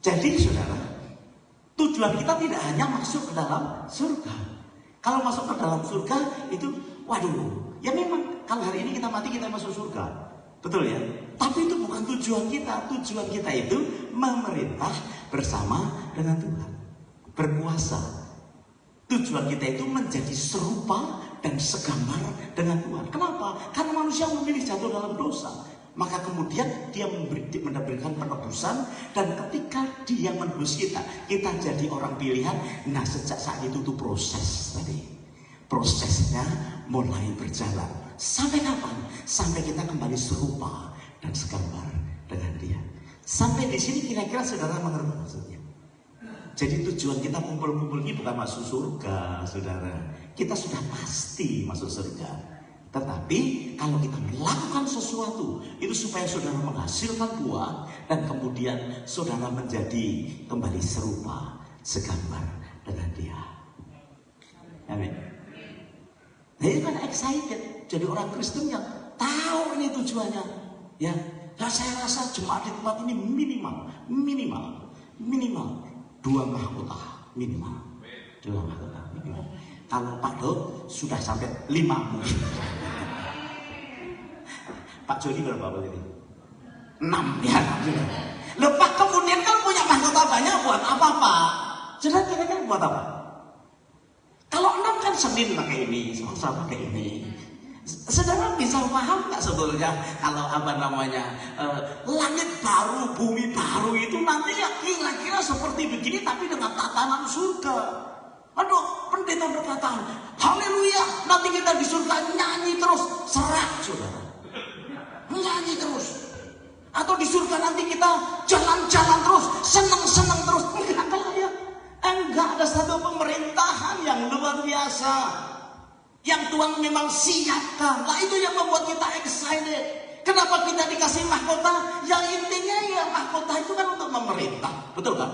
Speaker 4: Jadi saudara, tujuan kita tidak hanya masuk ke dalam surga. Kalau masuk ke dalam surga itu, waduh, ya memang kalau hari ini kita mati kita masuk surga. Betul ya? Tapi itu bukan tujuan kita. Tujuan kita itu memerintah bersama dengan Tuhan. Berkuasa. Tujuan kita itu menjadi serupa dan segambar dengan Tuhan. Kenapa? Karena manusia memilih jatuh dalam dosa. Maka kemudian dia mendapatkan penebusan. Dan ketika dia menebus kita jadi orang pilihan. Nah sejak saat itu tuh proses tadi. Prosesnya mulai berjalan. Sampai kapan? Sampai kita kembali serupa dan segambar dengan dia. Sampai di sini kira-kira saudara mengerti maksudnya. Jadi tujuan kita kumpul-kumpul ini bukan masuk surga, saudara. Kita sudah pasti masuk surga. Tetapi kalau kita melakukan sesuatu itu supaya saudara menghasilkan buah dan kemudian saudara menjadi kembali serupa, segambar dengan dia. Amin. Nah itu kan excited. Jadi orang Kristen yang tahu ini tujuannya. Ya, nah, saya rasa jemaat di tempat ini minimal 2 mahkota minimal. 2 mahkota minimal. Kalau Pak Dok sudah sampai 5 mungkin. Pak Joni berapa ini? 6 ya. Loh Pak kemudian kan punya mahkota banyak buat apa Pak? Jadi kira-kira buat apa? Kalau 6 kan Senin pakai ini, Selasa pakai ini. Saudara bisa paham nggak sebetulnya kalau langit baru, bumi baru itu nanti ya kira-kira seperti begini tapi dengan tatanan surga. Aduh, pendeta berkata, haleluya, nanti kita di surga nyanyi terus, serak saudara. Nyanyi terus. Atau di surga nanti kita jalan-jalan terus, senang-senang terus. Enggak ada satu pemerintahan yang luar biasa. Yang Tuhan memang siapkan. Nah itu yang membuat kita excited. Kenapa kita dikasih mahkota? Yang intinya ya mahkota itu kan untuk memerintah. Betul kan?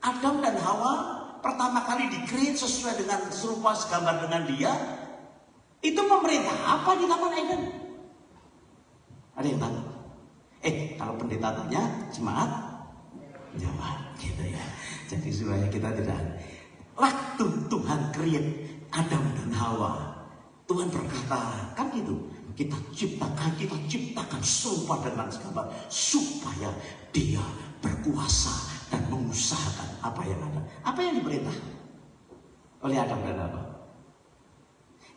Speaker 4: Adam dan Hawa pertama kali di-create sesuai dengan serupa segambar dengan dia. Itu memerintah apa di Taman Eden? Ada yang tahu? Kalau pendeta tanya, jemaat jawab gitu ya. Jadi supaya kita tidak. Waktu Tuhan create Adam dan Hawa, Tuhan berkata, kan gitu, kita ciptakan serupa dengan segambar supaya dia berkuasa dan mengusahakan apa yang ada. Apa yang diperintah oleh Adam dan Hawa?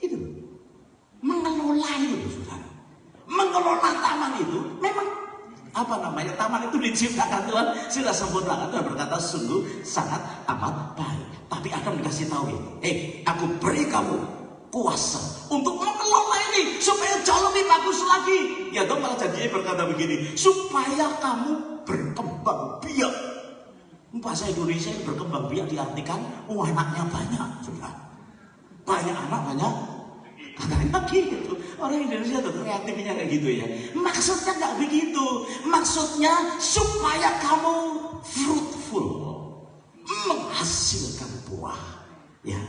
Speaker 4: Itu mengelola itu, saudara. Mengelola taman itu memang taman itu diciptakan Tuhan sudah sempurna. Tuhan berkata sungguh sangat amat baik. Tapi Adam dikasih tahu aku beri kamu kuasa untuk mengelola ini supaya jauh lebih bagus lagi. Ya Tuhan malah janjinya berkata begini, supaya kamu berkembang biak. Bahasa Indonesia yang berkembang biak diartikan anaknya banyak, sudah. Banyak anak banyak Katanya gitu. Orang Indonesia tuh kreatifnya kayak gitu ya. Maksudnya nggak begitu. Maksudnya supaya kamu fruitful, menghasilkan buah. Ya,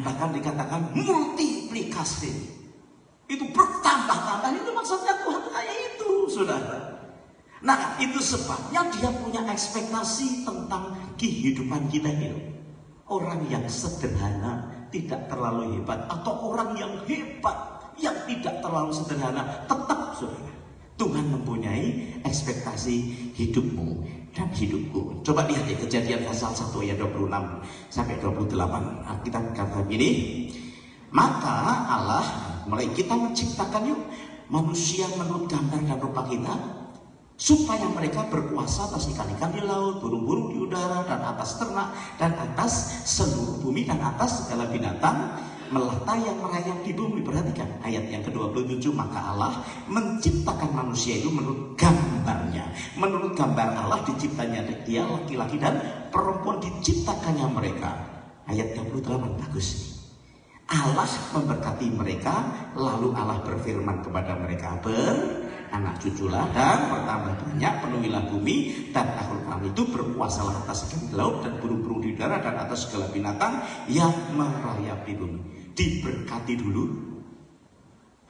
Speaker 4: bahkan dikatakan multiplikasi. Itu bertambah-tambah, itu maksudnya Tuhan kayak itu, saudara. Nah, itu sebabnya dia punya ekspektasi tentang kehidupan kita ini. Orang yang sederhana, tidak terlalu hebat, atau orang yang hebat, yang tidak terlalu sederhana, tetap saudara, Tuhan mempunyai ekspektasi hidupmu dan hidupku. Coba lihat ya, Kejadian pasal 1 ayat 26 sampai 28. Kita katakan ini, maka Allah mulai kita menciptakan yuk manusia menurut gambar dan rupa kita, supaya mereka berkuasa atas ikan-ikan di laut, burung-burung di udara, dan atas ternak, dan atas seluruh bumi, dan atas segala binatang melata yang merayap di bumi. Perhatikan ayat yang ke-27, maka Allah menciptakan manusia itu menurut gambarnya. Menurut gambar Allah diciptanya dia, laki-laki dan perempuan diciptakannya mereka. Ayat 28 bagus. Allah memberkati mereka, lalu Allah berfirman kepada mereka, beranak cuculah dan bertambah banyak, penuhilah bumi dan takluklah itu, berkuasalah atas ikan di laut dan burung-burung di udara dan atas segala binatang yang merayap di bumi. Diberkati dulu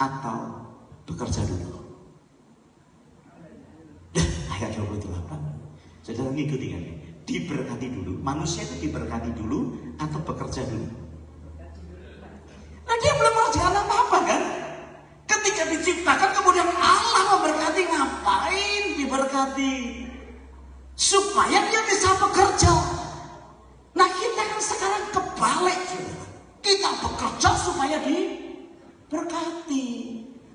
Speaker 4: atau bekerja dulu? Ayat 28. Saudara ngikuti kan? Diberkati dulu. Manusia itu diberkati dulu atau bekerja dulu? Nah, dia belum mengerjakan apa-apa kan? Ketika diciptakan kemudian Allah memberkati, ngapain diberkati? Supaya dia bisa bekerja. Nah, kita kan sekarang kebalik, saudara. Kita bekerja supaya diberkati.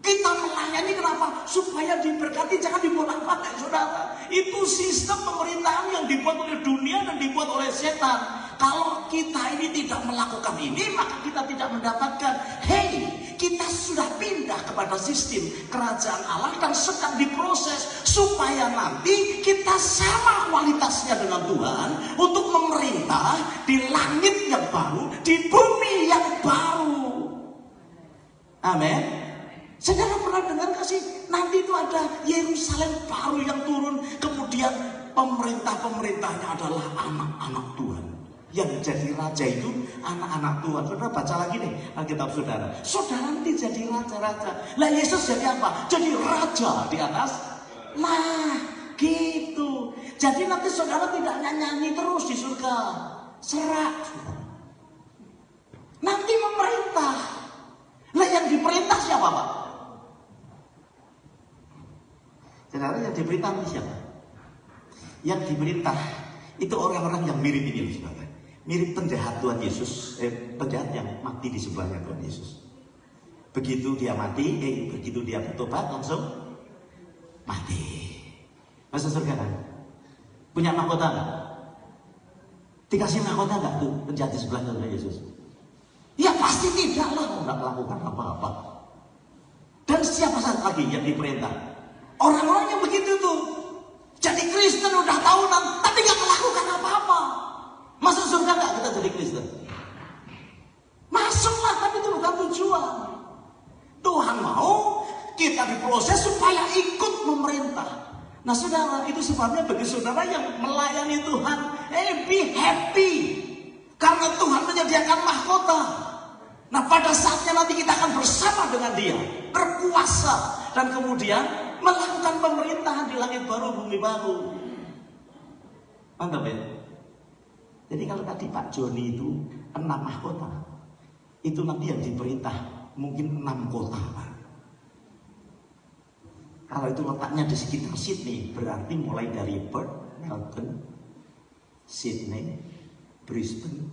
Speaker 4: Kita melayani kenapa? Supaya diberkati, jangan dibolak-balik, saudara. Itu sistem pemerintahan yang dibuat oleh dunia dan dibuat oleh setan. Kalau kita ini tidak melakukan ini, maka kita tidak mendapatkan. Hei, kita sudah pindah kepada sistem kerajaan Allah dan sedang diproses supaya nanti kita sama kualitasnya dengan Tuhan untuk memerintah di langit yang baru, di bumi yang baru. Amin. Saudara pernah dengar gak sih? Nanti itu ada Yerusalem baru yang turun, kemudian pemerintah-pemerintahnya adalah anak-anak Tuhan. Yang jadi raja itu anak-anak Tuhan. Saudara baca lagi nih Alkitab saudara. Saudara nanti jadi raja-raja. Lah Yesus jadi apa? Jadi raja di atas. Nah gitu. Jadi nanti saudara tidak nyanyi terus di surga. Serak. Nanti memerintah. Lah yang diperintah siapa Pak? Saudara, yang diperintah siapa? Yang diperintah itu orang-orang yang mirip ini, saudara. Mirip penjahat Tuhan Yesus, penjahat yang mati di sebelahnya Tuhan Yesus. Begitu dia mati, begitu dia bertobat langsung mati. Masuk surga kan? Punya mahkota nggak? Dikasih mahkota nggak tuh penjahat di sebelah Tuhan Yesus? Ya pasti tidak lah, nggak melakukan apa-apa. Dan siapa lagi yang diperintah? Orang-orang yang begitu tuh. Jadi Kristen udah tahunan, tapi nggak melakukan apa-apa. Masuk surga nggak kita jadi Kristen? Masuklah, tapi itu bukan tujuan. Tuhan mau kita diproses supaya ikut memerintah. Nah saudara, itu sebabnya bagi saudara yang melayani Tuhan, be happy. Karena Tuhan menyediakan mahkota. Nah pada saatnya nanti kita akan bersama dengan dia, berkuasa. Dan kemudian melakukan pemerintahan di langit baru, bumi baru. Mantap ya? Jadi kalau tadi Pak Joni itu 6 mahkota, itu nanti yang diperintah mungkin 6 kota Pak. Kalau itu letaknya di sekitar Sydney, berarti mulai dari Perth, Melbourne, Sydney, Brisbane,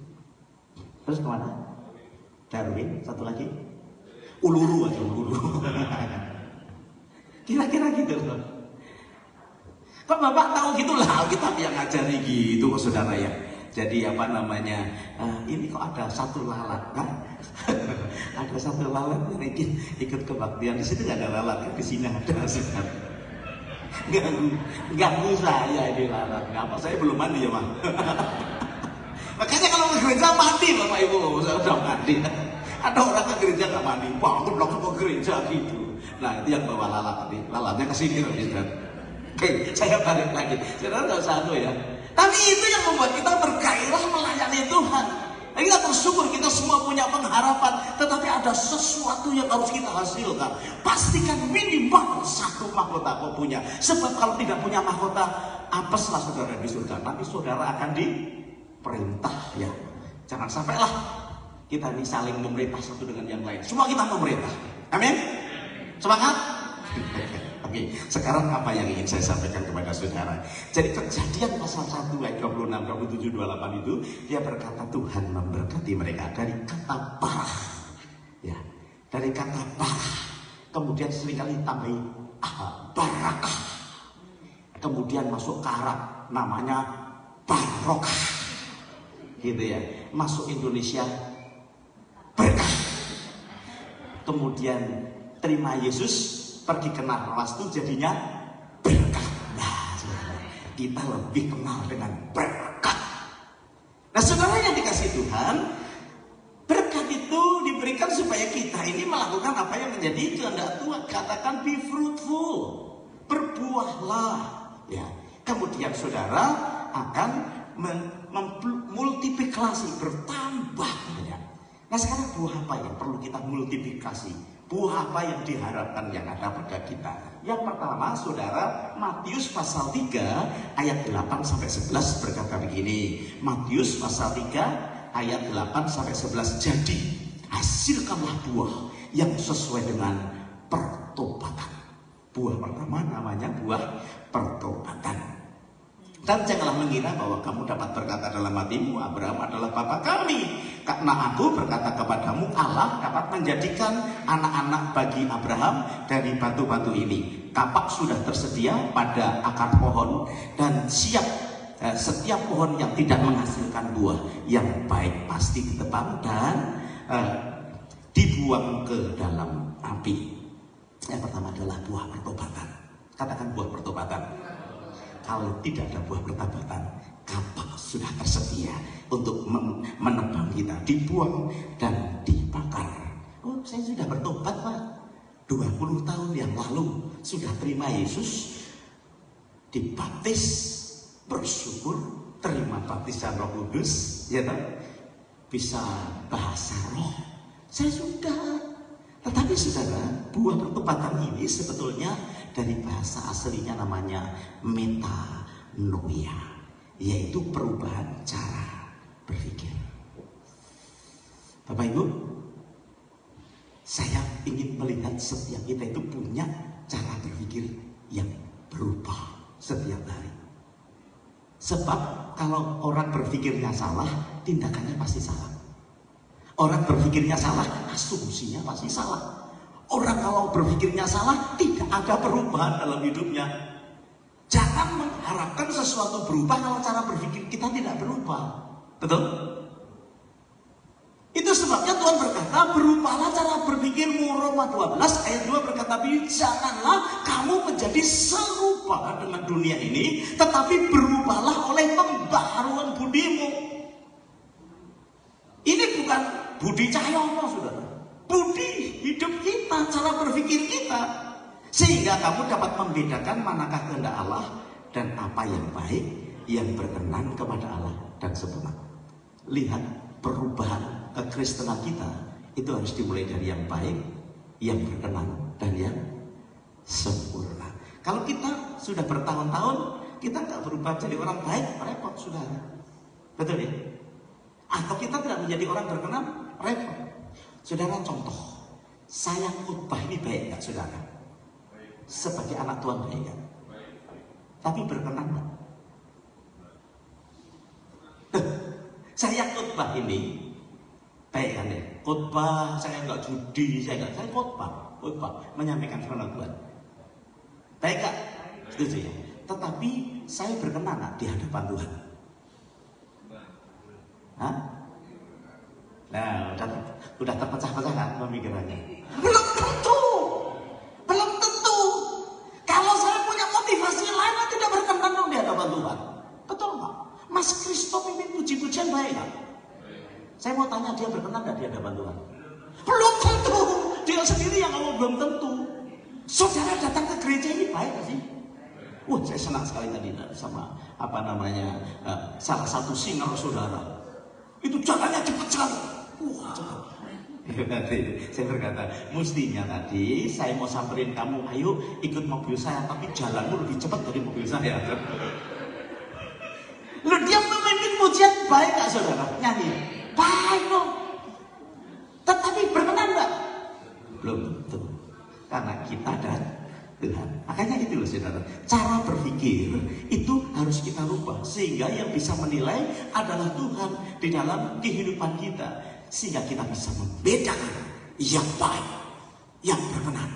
Speaker 4: terus kemana? Darwin, satu lagi Uluru aja, Uluru. Kira-kira gitu loh. Kok Bapak tahu gitulah, Alkitab yang ngajari gitu kok saudara ya. Jadi apa namanya, ini kok ada satu lalat kan? Ada satu lalat yang ikut kebaktian. Di situ nggak ada lalat kan? Di sini ada saudara. Ganggu saya ini lalat. Apa saya belum mandi ya Mak? Makanya kalau ke gereja mandi Bapak Ibu, saya udah mandi. Ada orang ke gereja nggak mandi, bangun langsung ke gereja gitu. Nah itu yang bawa lalat tadi, lalatnya ke sini loh, saudara. Oke, saya balik lagi. Saudara nggak usah ya. Tapi itu yang membuat kita bergairah melayani Tuhan. Kita bersyukur kita semua punya pengharapan, tetapi ada sesuatu yang harus kita hasilkan. Pastikan minimal satu mahkota kau punya. Sebab kalau tidak punya mahkota, apeslah saudara di surga. Nanti saudara akan diperintah ya. Jangan sampailah kita ini saling memerintah satu dengan yang lain. Semua kita memerintah. Amin. Semangat. Oke, sekarang apa yang ingin saya sampaikan kepada saudara? Jadi Kejadian pasal 1 ayat 26, 27, 28 itu dia berkata Tuhan memberkati mereka dari kata parah. Ya, dari kata parah. Kemudian seringkali tambahi barakah. Kemudian masuk ke Arab namanya barokah. Gitu ya. Masuk Indonesia berkah. Kemudian terima Yesus, pergi ke Naros itu jadinya berkah. Nah, kita lebih kenal dengan berkat. Nah, saudara yang dikasih Tuhan, berkat itu diberikan supaya kita ini melakukan apa yang menjadi kehendak Tuhan. Katakan be fruitful, berbuahlah. Ya, kemudian saudara akan memultiplikasi, bertambah. Ya. Nah, sekarang buah apa yang perlu kita multiplikasi? Buah apa yang diharapkan yang ada pada kita? Yang pertama, saudara, Matius pasal 3 ayat 8-11 berkata begini. Matius pasal 3 ayat 8-11. Jadi, hasilkanlah buah yang sesuai dengan pertobatan. Buah pertama namanya buah pertobatan. Dan janganlah mengira bahwa kamu dapat berkata dalam hatimu, Abraham adalah bapa kami. Karena aku berkata kepadamu, Allah dapat menjadikan anak-anak bagi Abraham dari batu-batu ini. Kapak sudah tersedia pada akar pohon dan siap. Setiap pohon yang tidak menghasilkan buah yang baik pasti ditebang dan dibuang ke dalam api. Yang pertama adalah buah pertobatan. Katakan buah pertobatan. Kalau tidak ada buah pertobatan, kapak sudah tersedia untuk menebang kita, dibuang dan dibakar. Oh, saya sudah bertobat, Pak. 20 tahun yang lalu sudah terima Yesus, dibaptis, bersyukur, terima baptisan Roh Kudus, ya kan? Bisa bahasa roh. Saya sudah. Tetapi saudara, buah pertobatan ini sebetulnya dari bahasa aslinya namanya metanoia, yaitu perubahan cara berpikir. Bapak Ibu, saya ingin melihat setiap kita itu punya cara berpikir yang berubah setiap hari. Sebab kalau orang berpikirnya salah, tindakannya pasti salah. Orang berpikirnya salah, asumsinya pasti salah. Orang kalau berpikirnya salah, tidak ada perubahan dalam hidupnya. Jangan mengharapkan sesuatu berubah kalau cara berpikir kita tidak berubah. Betul? Itu sebabnya Tuhan berkata, berubahlah cara berpikirmu. Roma 12 ayat 2 berkata, janganlah kamu menjadi serupa dengan dunia ini, tetapi berubahlah oleh pembaharuan budimu. Ini bukan budi Cahyono, saudara. Budi hidup kita, cara berpikir kita. Sehingga kamu dapat membedakan manakah kehendak Allah dan apa yang baik, yang berkenan kepada Allah dan sempurna. Lihat perubahan kekristenan kita, itu harus dimulai dari yang baik, yang berkenan, dan yang sempurna. Kalau kita sudah bertahun-tahun, kita nggak berubah jadi orang baik, repot, saudara. Betul ya? Atau kita tidak menjadi orang berkenan, repot. Saudara, contoh, saya khotbah ini baik nggak, saudara? Sebagai anak Tuhan baik nggak? Tapi berkenan nggak? Saya khotbah ini baik kan ya? Khotbah, saya nggak judi, saya khotbah menyampaikan firman Tuhan. Baik nggak? Setuju ya? Tetapi saya berkenan nggak di hadapan Tuhan? Hah? Nah, udah terpecah-pecah kan pemikirannya? Belum tentu. Kalau saya punya motivasi lain, saya tidak berkenan dong di hadapan Tuhan. Betul nggak? Mas Kristo pimpin puji-pujian baik nggak? Saya mau tanya, dia berkenan nggak di hadapan Tuhan? Belum tentu. Dia sendiri yang ngomong belum tentu. Saudara datang ke gereja ini baik gak sih? Wah, saya senang sekali tadi sama salah satu singer saudara. Itu jalannya cepat sekali. Wah, cepat. Nanti saya berkata, mestinya tadi saya mau samperin kamu, ayo ikut mobil saya, tapi jalanmu lebih cepat dari mobil saya. Loh, dia memimpin pujian baik gak saudara? Nyanyi baik dong. Tetapi berkenan gak? Belum tentu. Karena kita dan Tuhan. Makanya itu loh saudara, cara berpikir itu harus kita rubah, sehingga yang bisa menilai adalah Tuhan di dalam kehidupan kita, sehingga kita bisa membedakan yang baik, yang berkenan,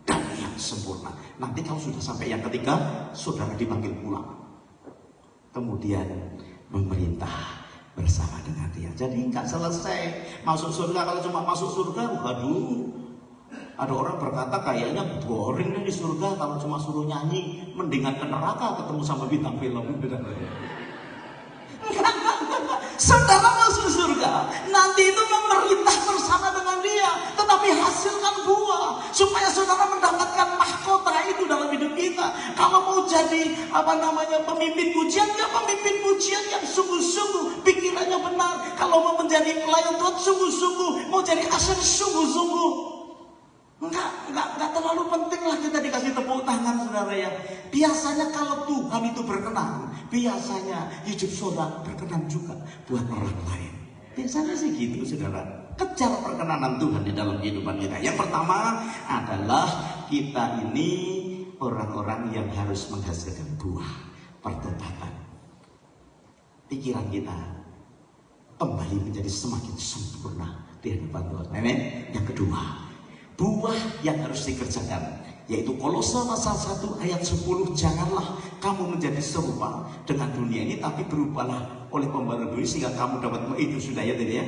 Speaker 4: dan yang sempurna. Nanti kalau sudah sampai yang ketiga, saudara dipanggil pulang, kemudian memerintah bersama dengan Dia. Jadi nggak selesai masuk surga. Kalau cuma masuk surga, waduh, ada orang berkata kayaknya boring nih di surga kalau cuma suruh nyanyi, mendingan ke neraka ketemu sama bintang film. Enggak. Saudara masuk surga, nanti itu memerintah bersama dengan Dia, tetapi hasilkan buah supaya saudara mendapatkan mahkota itu dalam hidup kita. Kalau mau jadi pemimpin pujian, ya pemimpin pujian yang sungguh-sungguh pikirannya benar. Kalau mau menjadi pelayan Tuhan, sungguh-sungguh. Mau jadi asir, sungguh-sungguh. Enggak terlalu penting lah kita dikasih tepuk tangan saudara ya. Biasanya kalau Tuhan itu berkenan, biasanya hidup saudara berkenan juga buat orang lain. Biasanya sih gitu saudara. Kejar perkenanan Tuhan di dalam kehidupan kita. Yang pertama adalah kita ini orang-orang yang harus menghasilkan buah pertobatan. Pikiran kita kembali menjadi semakin sempurna di hadapan Tuhan. Amin. Yang kedua, buah yang harus dikerjakan, yaitu Kolose pasal 1 ayat 10, janganlah kamu menjadi serupa dengan dunia ini, tapi berubahlah oleh pembaruan diri sehingga kamu dapat, itu sudah ya tadi ya,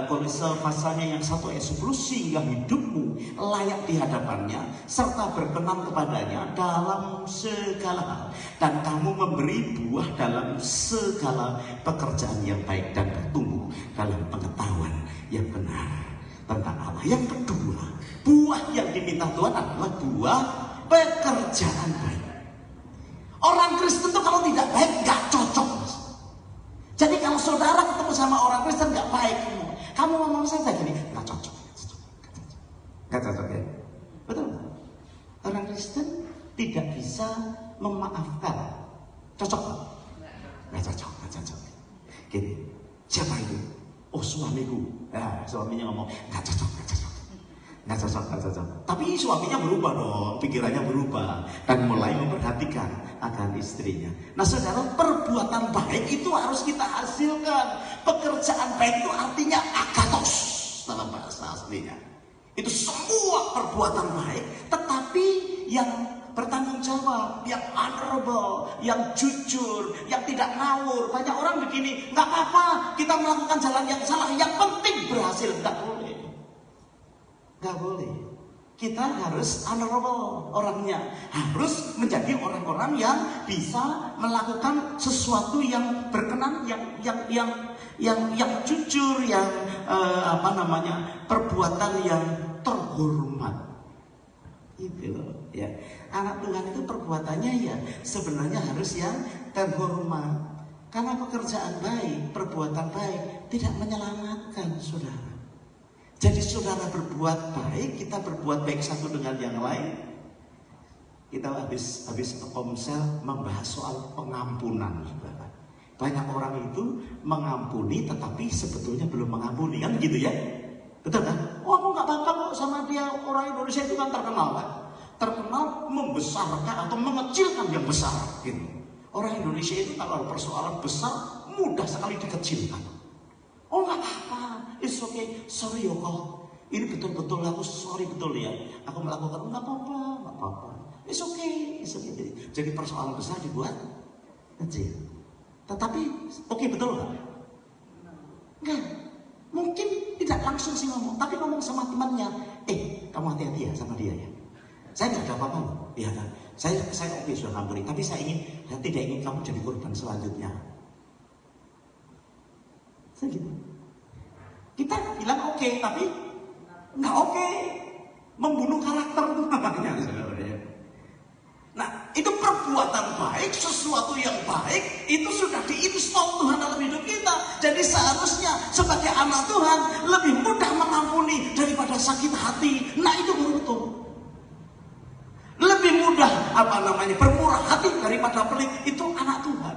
Speaker 4: Kolose pasalnya yang 1 ayat 10, sehingga hidupmu layak di hadapannya serta berkenan kepadanya dalam segala hal, dan kamu memberi buah dalam segala pekerjaan yang baik dan bertumbuh dalam pengetahuan yang benar tentang Allah. Yang kedua, buah yang diminta Tuhan adalah buah pekerjaan baik. Orang Kristen itu kalau tidak baik gak cocok, mas. Jadi kalau saudara ketemu sama orang Kristen gak baik, kamu ngomong saja gini, gak cocok. Gak cocok ya? Betul gak? Orang Kristen tidak bisa memaafkan. Cocok gak? Gak cocok, gak cocok. Gini, siapa itu? Oh, suamiku. Ya, suaminya ngomong nggak cocok. Tapi suaminya berubah dong, pikirannya berubah dan mulai memperhatikan akan istrinya. Nah saudara, perbuatan baik itu harus kita hasilkan. Pekerjaan baik itu artinya agathos dalam bahasa aslinya. Itu semua perbuatan baik, tetapi yang bertanggung jawab, yang honorable, yang jujur, yang tidak ngawur. Banyak orang begini, nggak apa-apa kita melakukan jalan yang salah, yang penting berhasil. Nggak boleh. Kita harus honorable orangnya, harus menjadi orang-orang yang bisa melakukan sesuatu yang berkenan, yang jujur, yang perbuatan yang terhormat. Itu loh ya. Anak Tuhan itu perbuatannya ya sebenarnya harus yang terhormat. Karena pekerjaan baik, perbuatan baik tidak menyelamatkan saudara. Jadi saudara berbuat baik, kita berbuat baik satu dengan yang lain. Kita habis komsel membahas soal pengampunan saudara. Banyak orang itu mengampuni tetapi sebetulnya belum mengampuni, kan gitu ya. Betul kan? Oh, aku nggak apa-apa kok sama dia. Orang Indonesia itu kan terkenal kan? Terkenal membesarkan atau mengecilkan yang besar gitu. Orang Indonesia itu kalau persoalan besar mudah sekali dikecilkan. Oh nggak apa-apa, it's okay, sorry yo kok. Ini betul-betul aku sorry betul ya. Aku melakukan nggak apa-apa. It's okay. Jadi persoalan besar dibuat kecil. Tetapi oke betul nggak? Enggak. Mungkin tidak langsung sih ngomong, tapi ngomong sama temannya, kamu hati-hati ya sama dia ya. Saya tidak ada apa-apa loh, ya kan? Saya oke sudah ngampuni, tapi saya tidak ingin kamu jadi korban selanjutnya. Saya gitu. Kita bilang oke, tapi nggak oke. Membunuh karakter itu namanya, saudara ya. Nah, itu perbuatan baik, sesuatu yang baik, itu sudah diinstal Tuhan dalam hidup kita. Jadi seharusnya sebagai anak Tuhan lebih mudah mengampuni daripada sakit hati. Nah, itu baru betul. Lebih mudah bermurah hati daripada pelit. Itu anak Tuhan.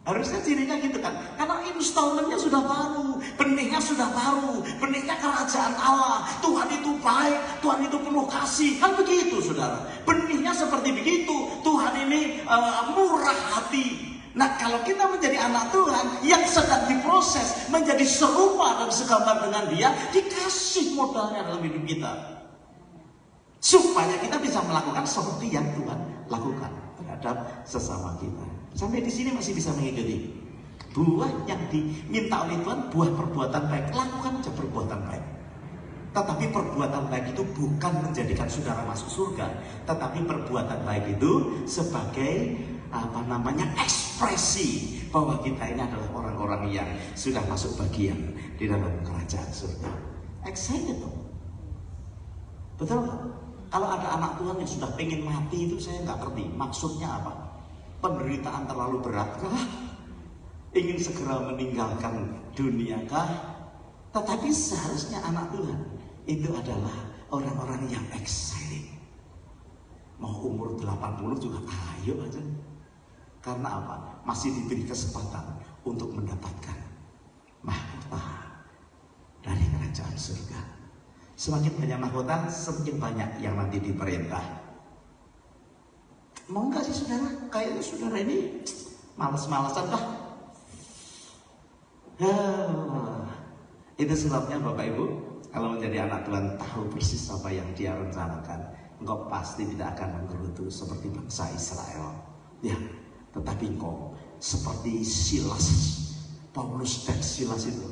Speaker 4: Harusnya cirinya gitu kan. Karena installmentnya sudah baru, benihnya sudah baru, benihnya kerajaan Allah. Tuhan itu baik, Tuhan itu penuh kasih. Kan begitu saudara. Benihnya seperti begitu. Tuhan ini murah hati. Nah, kalau kita menjadi anak Tuhan yang sedang diproses menjadi serupa dan segambar dengan Dia, dikasih modalnya dalam hidup kita, supaya kita bisa melakukan seperti yang Tuhan lakukan terhadap sesama kita. Sampai di sini masih bisa mengikuti. Buah yang diminta oleh Tuhan, buah perbuatan baik. Lakukan aja perbuatan baik. Tetapi perbuatan baik itu bukan menjadikan saudara masuk surga, tetapi perbuatan baik itu sebagai ekspresi bahwa kita ini adalah orang-orang yang sudah masuk bagian di dalam kerajaan surga. Excited dong. Betul nggak? Kalau ada anak Tuhan yang sudah pengen mati, itu saya nggak ngerti maksudnya apa. Penderitaan terlalu berat kah? Ingin segera meninggalkan dunia kah? Tetapi seharusnya anak Tuhan itu adalah orang-orang yang excited. Mau umur 80 juga ayo aja. Karena apa? Masih diberi kesempatan untuk mendapatkan mahkota dari kerajaan surga. Semakin banyak mahkota, semakin banyak yang nanti diperintah. Mau nggak sih saudara? Kayaknya saudara ini malas-malasan lah. Itu sebabnya Bapak Ibu, kalau menjadi anak Tuhan tahu persis apa yang Dia rencanakan, engkau pasti tidak akan menggerutu seperti bangsa Israel. Ya, tetapi engkau seperti Silas, Paulus dan Silas itu,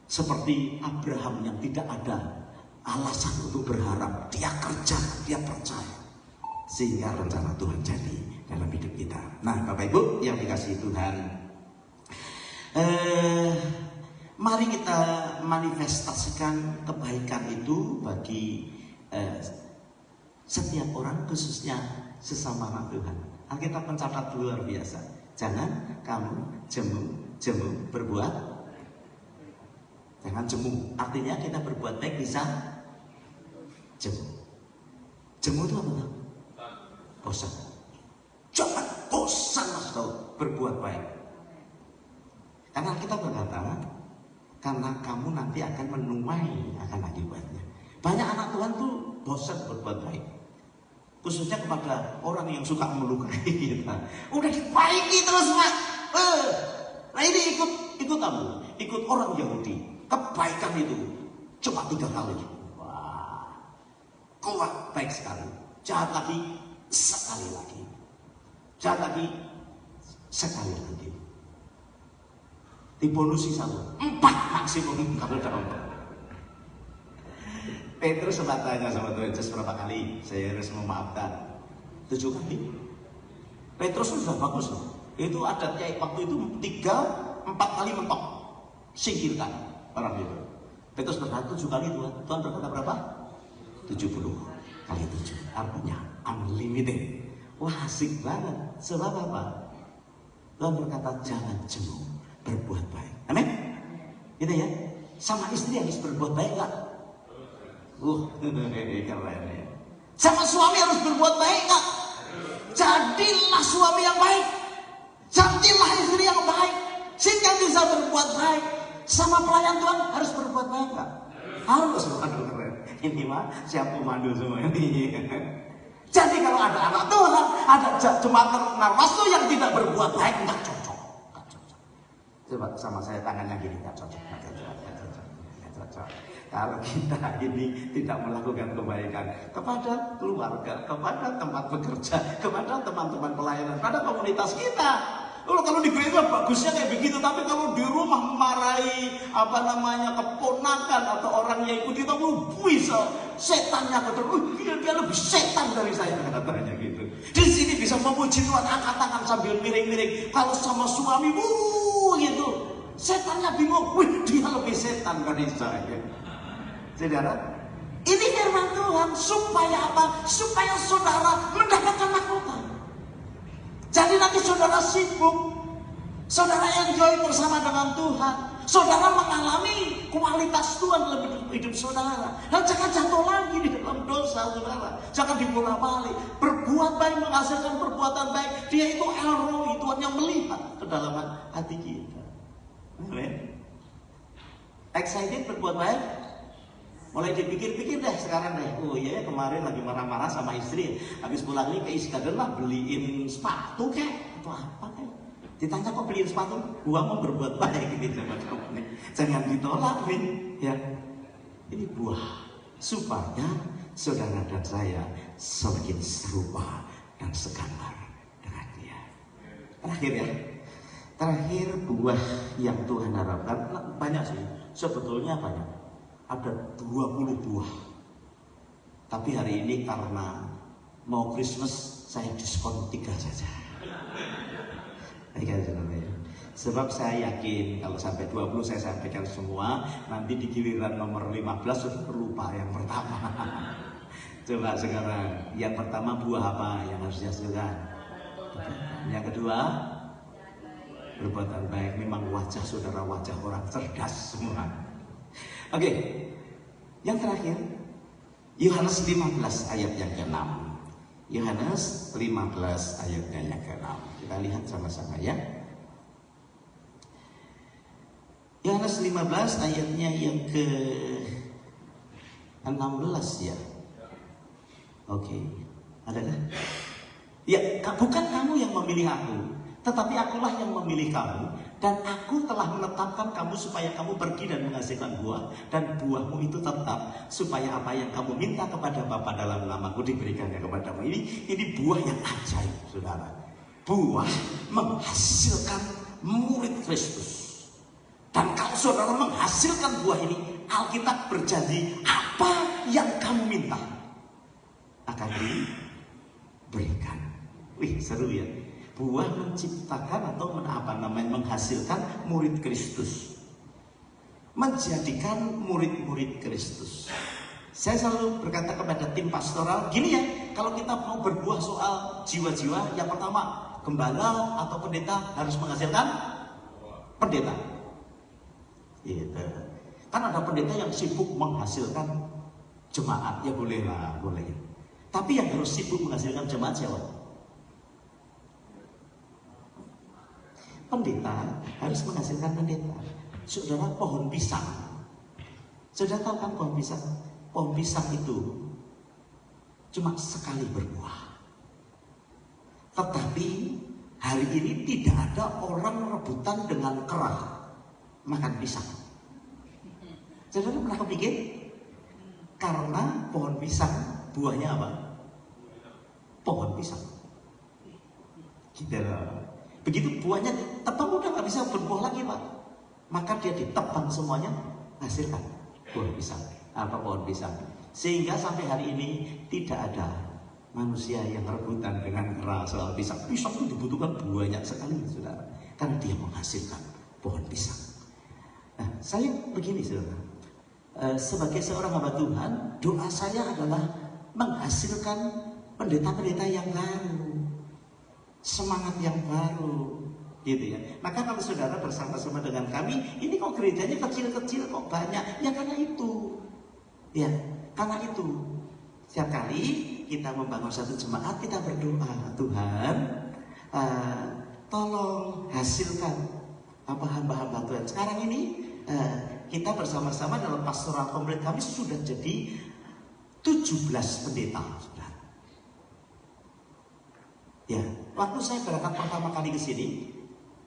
Speaker 4: seperti Abraham yang tidak ada alasan untuk berharap. Dia kerja, dia percaya, sehingga rencana Tuhan jadi dalam hidup kita. Nah, Bapak Ibu yang dikasihi Tuhan, mari kita manifestasikan kebaikan itu bagi setiap orang, khususnya sesama anak Tuhan. Alkitab mencatat luar biasa. Jangan kamu jemu berbuat. Jangan jemu. Artinya kita berbuat baik bisa jemu. Jemu itu apa? Bosan. Jangan bosan mas tahu berbuat baik. Karena kita berkata, karena kamu nanti akan menumai akan akibatnya. Banyak anak Tuhan tuh bosan berbuat baik, khususnya kepada orang yang suka melukai kita. Udah dibaiki terus pak. Nah ini ikut kamu, ikut orang Yahudi. Kebaikan itu cuma 3 kali. Wah, kuat baik sekali. Jahat lagi sekali lagi. Jahat lagi sekali lagi. Dibonusi 1, 4 maksimum kalau dapat. Petrus sempat tanya sama Tuhan Yesus berapa kali saya harus memaafkan? 7 kali. Petrus sudah bagus loh. Itu adatnya waktu itu 3-4 kali mentok, singkirkan orang itu. Petrus berkata 7 kali Tuhan. Tuhan berkata berapa? 70 kali 7. Artinya unlimited. Wah asik banget. Sebab apa? Tuhan berkata jangan jemu, berbuat baik. Amin. Gitu ya. Sama istri harus berbuat baik nggak? Keren ya. Sama suami harus berbuat baik nggak? Jadilah suami yang baik. Jadilah istri yang baik, sehingga bisa berbuat baik. Sama pelayan Tuhan harus berbuat baik nggak? Harus. Aduh keren. Ini mah siap pemandu semua ini. Jadi kalau ada anak Tuhan, ada jemaat Narwastu yang tidak berbuat baik, nggak cocok. Coba sama saya tangannya gini, nggak cocok. Kalau kita ini tidak melakukan kebaikan kepada keluarga, kepada tempat bekerja, kepada teman-teman pelayanan, pada komunitas kita. Kalau di gereja bagusnya kayak begitu, tapi kalau di rumah memarahi keponakan atau orang yang ikut kita, bisa setannya dia lebih setan dari saya, katanya gitu. Di sini bisa memuji Tuhan, angkat tangan sambil miring-miring. Kalau sama suami gitu, Setannya bingung, wih dia lebih setan dari saya. Saudara, ini firman Tuhan supaya apa? Supaya saudara mendapatkan mahkota. Jadi nanti saudara sibuk, saudara enjoy bersama dengan Tuhan, saudara mengalami kualitas Tuhan dalam hidup saudara. Dan jangan jatuh lagi di dalam dosa saudara. Jangan dibolak-balik. Berbuat baik menghasilkan perbuatan baik. Dia itu El Roi, Tuhan yang melihat kedalaman hati kita. Amin. Excited berbuat baik? Mulai dipikir-pikir deh sekarang deh. Oh iya, kemarin lagi marah-marah sama istri. Habis pulang ini ke Iskandar lah beliin sepatu kek atau apa kek. Ditanya kok beliin sepatu? Gua mau berbuat baik gitu sama kamu nih. Jangan ditolak nih, ya. Ini buah supaya saudara dan saya semakin serupa dan segambar dengan Dia. Terakhir ya. Terakhir buah yang Tuhan harapkan banyak sih. Sebetulnya banyak. Ada 20 buah. Tapi hari ini karena mau Christmas saya diskon 3 saja. Sebab saya yakin kalau sampai 20 saya sampaikan semua, nanti di giliran nomor 15 sudah lupa yang pertama. Coba sekarang, yang pertama buah apa yang harus dihasilkan? Yang kedua, perbuatan baik. Memang wajah saudara wajah orang cerdas semua. Oke, yang terakhir Yohanes 15 ayat yang ke-6. Yohanes 15 ayatnya yang ke-6. Kita lihat sama-sama ya. Yohanes 15 ayatnya yang ke-16 ya. Oke, adakah? Ya, bukan kamu yang memilih aku, tetapi akulah yang memilih kamu, dan aku telah menetapkan kamu supaya kamu pergi dan menghasilkan buah, dan buahmu itu tetap, supaya apa yang kamu minta kepada Bapa dalam namaku diberikannya kepadamu. Ini buah yang ajaib, saudara. Buah menghasilkan murid Kristus. Dan kalau saudara menghasilkan buah ini, Alkitab berjanji apa yang kamu minta akan diberikan. Wih, seru ya. Buah menciptakan atau menghasilkan murid Kristus, menjadikan murid-murid Kristus. Saya selalu berkata kepada tim pastoral, gini ya, kalau kita mau berbuah soal jiwa-jiwa, yang pertama gembala atau pendeta harus menghasilkan pendeta. Gitu. Kan ada pendeta yang sibuk menghasilkan jemaat, ya boleh lah, boleh. Tapi yang harus sibuk menghasilkan jemaat siapa? Pendeta harus menghasilkan pendeta. Saudara, pohon pisang, saudara tahu kan pohon pisang? Pohon pisang itu cuma sekali berbuah. Tetapi hari ini tidak ada orang rebutan dengan kerah makan pisang. Saudara pernah kepikir? Karena pohon pisang buahnya apa? Pohon pisang. Gitu loh. Begitu buahnya tebang udah nggak bisa berbuah lagi Pak. Maka dia ditebang semuanya, hasilkan buah pisang. Apa pohon pisang. Sehingga sampai hari ini tidak ada manusia yang rebutan dengan kera soal pisang. Pisang itu dibutuhkan banyak sekali saudara. Karena dia menghasilkan pohon pisang. Nah saya begini saudara. Sebagai seorang hamba Tuhan, doa saya adalah menghasilkan pendeta-pendeta yang baru, semangat yang baru, gitu ya. Maka kalau saudara bersama-sama dengan kami, ini kok gerejanya kecil-kecil kok banyak, ya karena itu, ya karena itu. Setiap kali kita membangun satu jemaat, kita berdoa, Tuhan, tolong hasilkan apa hamba-hamba Tuhan. Sekarang ini kita bersama-sama dalam pastoral komplit kami sudah jadi 17 pendeta. Ya, waktu saya berangkat pertama kali ke sini,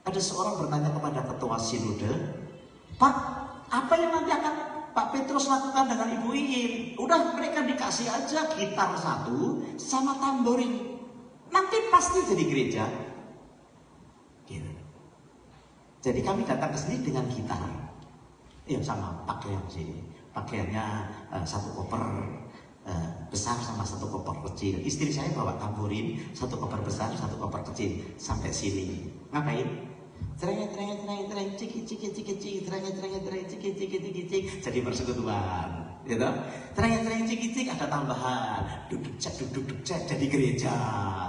Speaker 4: ada seorang bertanya kepada ketua sinode, Pak, apa yang nanti akan Pak Petrus lakukan dengan Ibu Iin? Udah mereka dikasih aja gitar 1 sama tamborin, nanti pasti jadi gereja. Gitu. Jadi kami datang ke sini dengan gitar, ya sama pakaian sih, pakaiannya 1 koper besar sama 1 koper kecil. Istri saya bawa tamborin, 1 koper besar, 1 koper kecil sampai sini. Ngapain? Jadi persekutuan, gitu. Cik, ada tambahan, duduk cek, jadi gereja,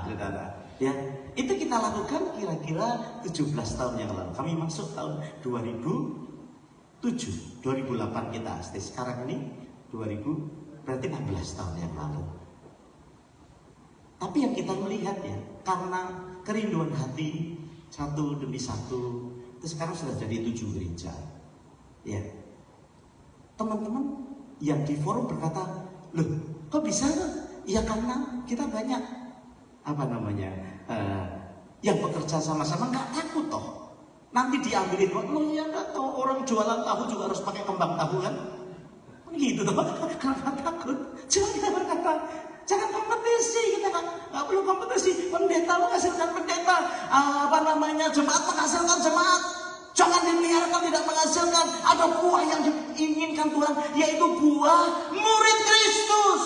Speaker 4: saudara. Ya, itu kita lakukan kira-kira 17 tahun yang lalu. Kami masuk tahun 2007, 2008 kita. Sekarang ini 2000, berarti 16 tahun yang lalu. Tapi yang kita melihat ya, karena kerinduan hati satu demi satu, itu sekarang sudah jadi 7 gereja. Ya, teman-teman yang di forum berkata, loh, kok bisa? Ya karena kita banyak yang bekerja sama-sama, nggak takut toh. Nanti diambilin kok, lo ya nggak tahu orang jualan tahu juga harus pakai kembang tahu kan? Gitu toh, kenapa takut? Cuma kita berkata, jangan kompetisi, kita nggak perlu kompetisi. Pendeta menghasilkan pendeta, jemaat menghasilkan jemaat. Jangan dibiarkan tidak menghasilkan. Ada buah yang diinginkan Tuhan, yaitu buah murid Kristus.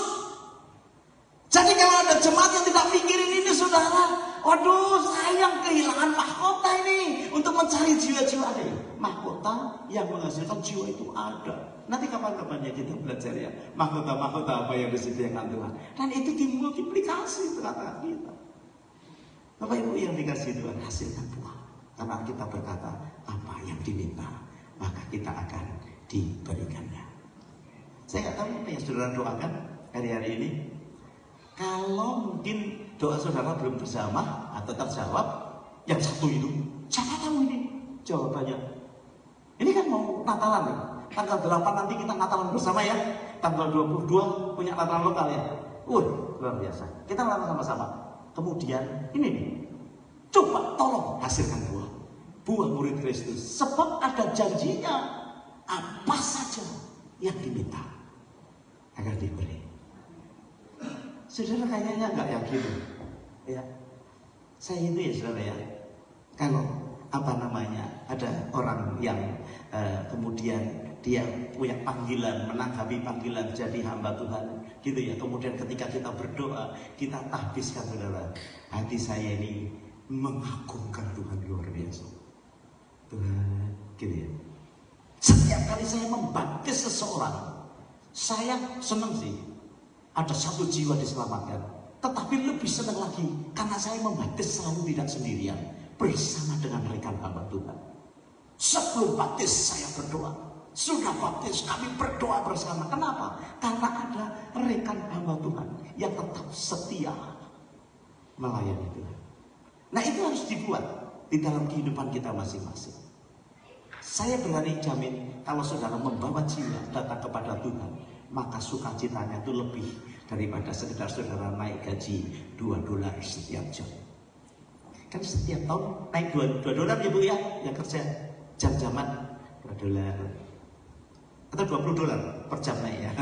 Speaker 4: Jadi kalau ada jemaat yang tidak pikirin ini, saudara, waduh, sayang kehilangan mahkota ini untuk mencari jiwa-jiwa ini. Mahkota yang menghasilkan jiwa itu ada. Nanti kapan-kapannya kita belajar ya, mahkota-mahkota apa yang disediakan Tuhan. Dan itu dimultiplikasi tengah-tengah kita. Bapak Ibu yang dikasih Tuhan, hasilkan buah. Karena kita berkata, apa yang diminta, maka kita akan diberikannya. Saya nggak tahu apa yang saudara doakan hari-hari ini. Kalau mungkin doa saudara belum terjamah atau terjawab, yang satu itu, siapa tahu ini jawabannya. Ini kan mau Natalan nih. Tanggal 8 nanti kita Natalan bersama ya. Tanggal 22 punya Natalan lokal ya. Luar biasa. Kita lakukan sama-sama. Kemudian ini nih, coba tolong hasilkan buah. Buah murid Kristus. Sebab ada janjinya. Apa saja yang diminta akan diberi. Saudara kayaknya nggak yakin, ya. Saya itu ya saudara ya. Kalau ada orang yang kemudian dia punya panggilan, menanggapi panggilan jadi hamba Tuhan, gitu ya. Kemudian ketika kita berdoa, kita tahbiskan saudara. Hati saya ini mengagungkan Tuhan luar biasa. Tuhan, gitu ya. Setiap kali saya membaptis seseorang, saya senang sih. Ada satu jiwa diselamatkan. Tetapi lebih senang lagi karena saya membaptis selalu tidak sendirian, bersama dengan rekan hamba Tuhan. Sebelum baptis saya berdoa. Sudah baptis kami berdoa bersama. Kenapa? Karena ada rekan hamba Tuhan yang tetap setia melayani Tuhan. Nah itu harus dibuat di dalam kehidupan kita masing-masing. Saya berani jamin kalau saudara membawa jiwa datang kepada Tuhan, maka sukacitanya itu lebih daripada sekedar saudara naik gaji $2 setiap jam. Kan setiap tahun naik $2 ya Bu ya, yang kerja jam-jaman $2 atau $20 per jam naik ya.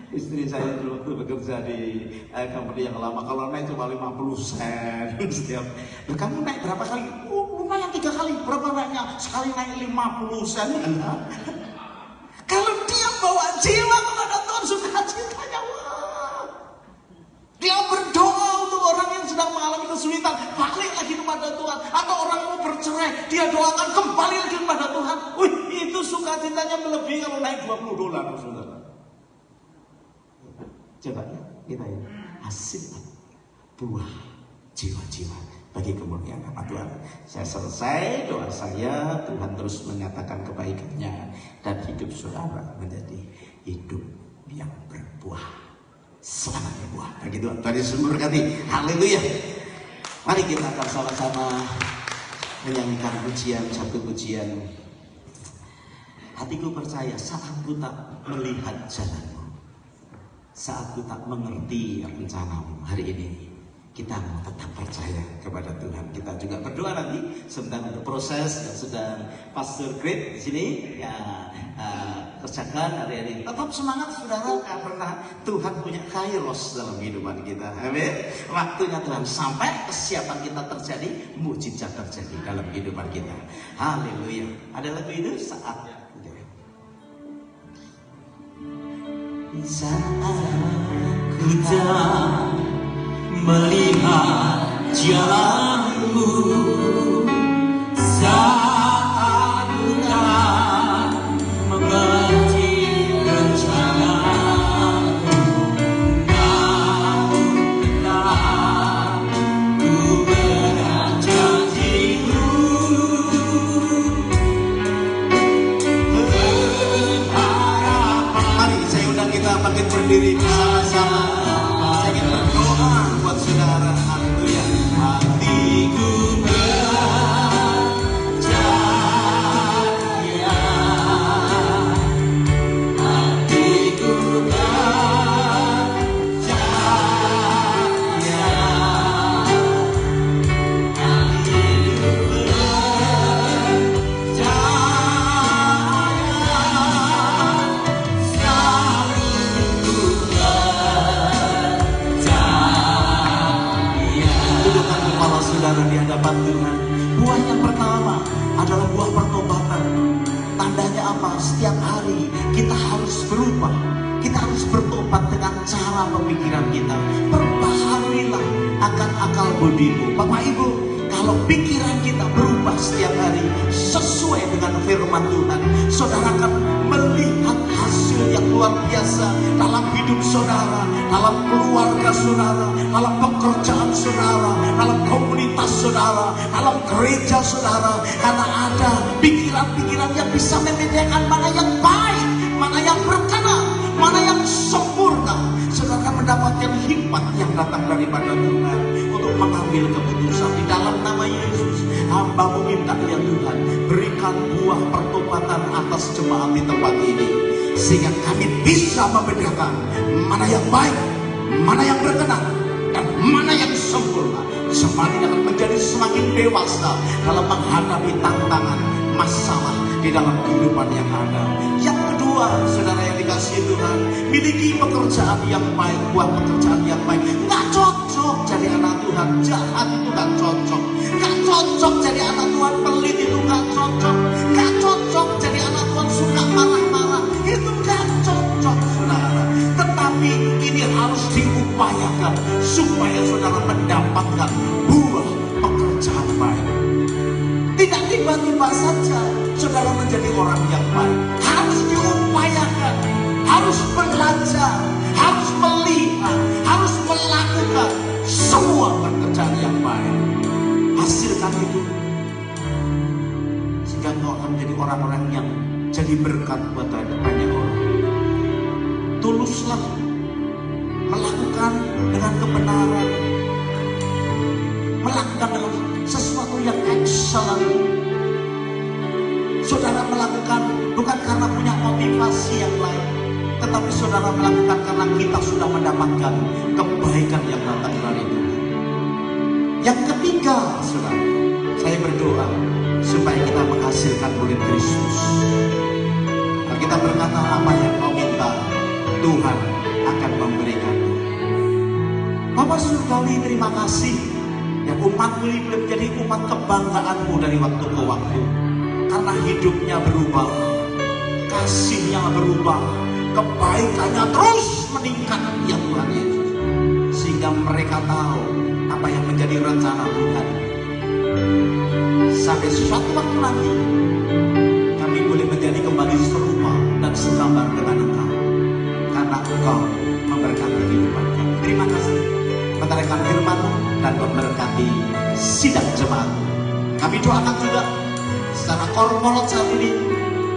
Speaker 4: Istri saya dulu waktu bekerja di company yang lama, kalau naik cuma 50 sen setiap. Kamu naik berapa kali? Lumayan 3 kali. Berapa naiknya? Sekali naik 50 sen. Kalau dia bawa jiwa kepada Tuhan, sukacitanya wah. Dia berdoa untuk orang yang sedang mengalami kesulitan, balik lagi kepada Tuhan. Atau orang mau bercerai, dia doakan kembali lagi kepada Tuhan. Itu sukacitanya melebihi kalau naik $20, saudara. Coba ya, kita ya, hasil buah jiwa-jiwa bagi kemuliaan nama Tuhan. Saya selesai doa saya, Tuhan terus menyatakan kebaikannya dan hidup saudara menjadi hidup yang berbuah. Selamat berbuah bagi Tuhan. Tuhan Yesus memberkati. Haleluya. Mari kita akan sama-sama menyanyikan pujian, satu pujian. Hatiku percaya saat ku tak melihat jalanmu, saat ku tak mengerti rencanamu, hari ini kita mau tetap percaya kepada Tuhan. Kita juga berdoa nanti sebentar untuk proses yang sedang Pastor Great di sini ya kerjakan hari ini. Tetap semangat saudara, karena Tuhan punya kairos dalam kehidupan kita. Amin. Waktunya Tuhan sampai, kesiapan kita terjadi, mukjizat terjadi dalam kehidupan kita. Haleluya. Ada lagu itu saat
Speaker 1: ku tak melihat jalanmu, saat bukan mengerti rencanamu, namun benar ku berat janjimu.
Speaker 4: Mari saya undang kita bangkit berdiri bersama-sama. Saya ingin berdoa buat saudara. Haleluya.
Speaker 1: Hatiku percaya, hatiku percaya, hatiku
Speaker 4: Dudukkan kepala saudara di hadapan Tuhan. Buah yang pertama adalah buah pertobatan. Tandanya apa? Setiap hari kita harus berubah. Kita harus bertobat dengan cara pemikiran kita. Perbaharilah akan akal budimu. Bapak Ibu, kalau pikiran kita berubah setiap hari sesuai dengan firman Tuhan, saudara akan melihat hasil yang luar biasa dalam hidup saudara, dalam keluarga saudara, dalam pekerjaan saudara, dalam komunitas saudara, dalam gereja saudara. Karena ada pikiran-pikiran yang bisa membedakan mana yang baik, mana yang berkenan, mana yang sempurna. Saudara akan mendapatkan hikmat yang datang daripada Tuhan untuk mengambil keputusan. Di dalam nama Yesus, hamba meminta ya Tuhan, berikan buah pertobatan atas jemaat di tempat ini, sehingga kami bisa membedakan mana yang baik, mana yang berkenan, dan mana yang sempurna. Semakin akan menjadi semakin dewasa dalam menghadapi tantangan, masalah di dalam kehidupan yang ada. Yang kedua, saudara yang dikasihi Tuhan, miliki pekerjaan yang baik, buat pekerjaan yang baik. Nggak cocok jadi anak Tuhan jahat, itu nggak cocok. Nggak cocok jadi anak Tuhan pelit, itu nggak cocok. Nggak cocok jadi anak Tuhan suka marah-marah, itu nggak cocok saudara. Tetapi ini harus diupayakan supaya saudara mendapatkan buah pekerjaan baik. Tidak tiba-tiba saja saudara menjadi orang yang baik. Harus diupayakan, harus belajar, harus melihat, harus melakukan semua pekerjaan yang baik. Hasilkan itu, sehingga kau akan menjadi orang-orang yang jadi berkat buat banyak orang. Tuluslah melakukan dengan kebenaran, melakukan dengan sesuatu yang excellent. Saudara melakukan bukan karena punya motivasi yang lain, tetapi saudara melakukan karena kita sudah mendapatkan kebaikan yang datang dari Tuhan. Yang ketiga, saudara, saya berdoa supaya kita menghasilkan murid Kristus. Kalau kita berkata apa yang kau minta, Tuhan akan memberikan. Bapak Surgawi, terima kasih yang umatmu ini menjadi umat kebanggaanmu dari waktu ke waktu. Karena hidupnya berubah, kasihnya berubah, kebaikannya terus meningkat ya Tuhan Yesus. Sehingga mereka tahu apa yang menjadi rencana Tuhan. Sampai suatu waktu nanti kami boleh menjadi kembali serupa dan segambar dengan Engkau, karena Engkau memberkati kehidupan kami. Terima kasih menerangkan firman-Mu dan memberkati sidang jemaat. Kami doakan juga secara korporat saat ini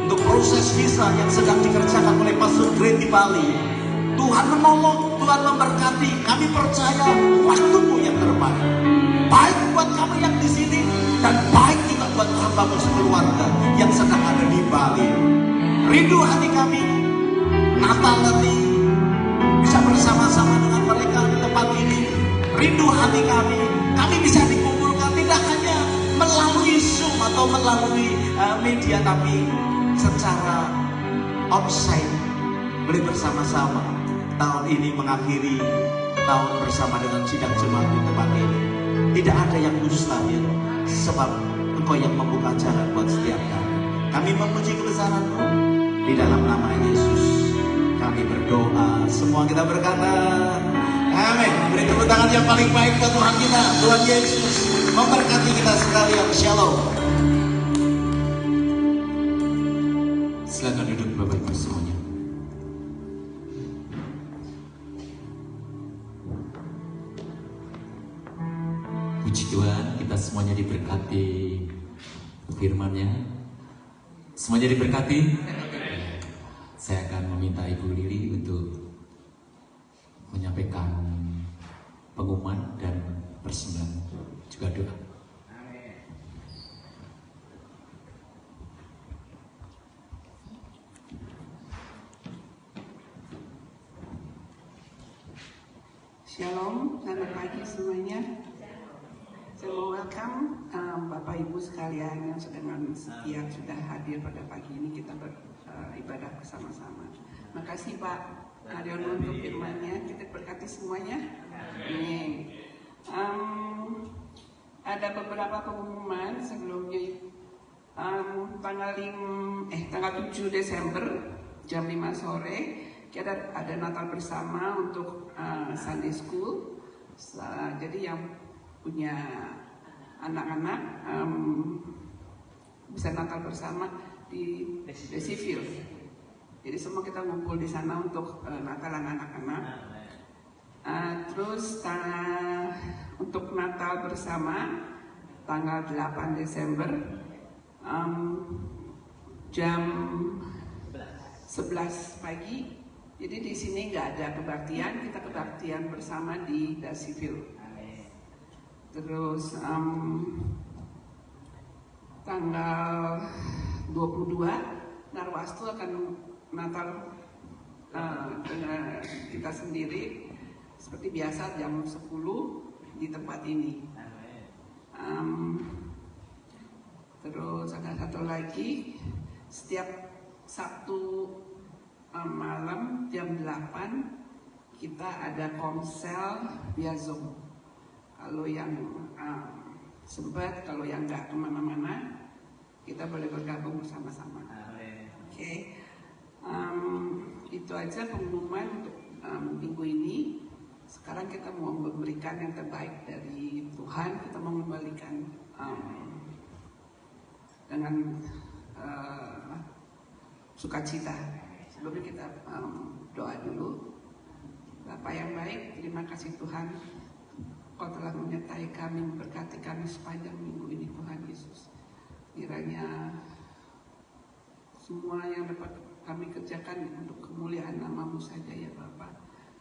Speaker 4: untuk proses visa yang sedang dikerjakan oleh Pastor Green di Bali. Tuhan menolong, Tuhan memberkati. Kami percaya waktu-Mu yang terbaik, baik buat kami yang di sini dan baik juga buat hamba-Mu sekeluarga yang sedang ada di Bali. Rindu hati kami Natal nanti bisa bersama-sama dengan mereka di tempat ini. Rindu hati kami bisa dikumpulkan tidak hanya melalui Zoom atau melalui media, tapi secara onsite, boleh bersama-sama tahun ini mengakhiri tahun bersama dengan sidang jemaat di tempat ini. Tidak ada yang mustahil, sebab Engkau yang membuka jalan buat setiap kami. Kami memuji kebesaran-Mu di dalam nama Yesus. Kami berdoa, semua kita berkata Amin. Beri tepuk tangan yang paling baik ke Tuhan kita. Tuhan Yesus memberkati kita sekalian. Shalom.
Speaker 1: Silakan duduk Bapak Ibu semuanya. Puji Tuhan, kita semuanya diberkati firman-Nya. Semuanya diberkati. Saya akan meminta Ibu Lili untuk menyampaikan pengumuman dan persembahan juga doa.
Speaker 2: Shalom, selamat pagi semuanya. Saya mau welcome Bapak Ibu sekalian yang dengan setia sudah hadir pada pagi ini kita beribadah bersama-sama. Makasih Pak Haryono untuk firman-Nya, kita berkati semuanya. Amin. Ada beberapa pengumuman sebelumnya. Tanggal 7 Desember jam 5 sore kita ada Natal bersama untuk Sunday School. Jadi yang punya anak-anak bisa Natal bersama di Desifield. Jadi semua kita ngumpul di sana untuk Natalan anak-anak. Terus untuk Natal bersama tanggal 8 Desember jam 11 pagi. Jadi di sini nggak ada kebaktian, kita kebaktian bersama di Desifield. Terus tanggal 22 Narwastu akan Natal dengan kita sendiri seperti biasa jam 10 di tempat ini. Terus ada satu lagi, setiap Sabtu malam jam 8 kita ada komsel via Zoom. Kalau yang sempat, kalau yang nggak kemana-mana, kita boleh bergabung bersama-sama. Oke. Itu aja pengumuman untuk minggu ini. Sekarang kita mau memberikan yang terbaik dari Tuhan. Kita mau memberikan dengan sukacita. Sebelumnya kita doa dulu. Bapa yang baik, terima kasih Tuhan. Kau telah menyertai kami, memberkati kami sepanjang minggu ini Tuhan Yesus. Kiranya semua yang dapat kami kerjakan untuk kemuliaan nama-Mu saja ya Bapa.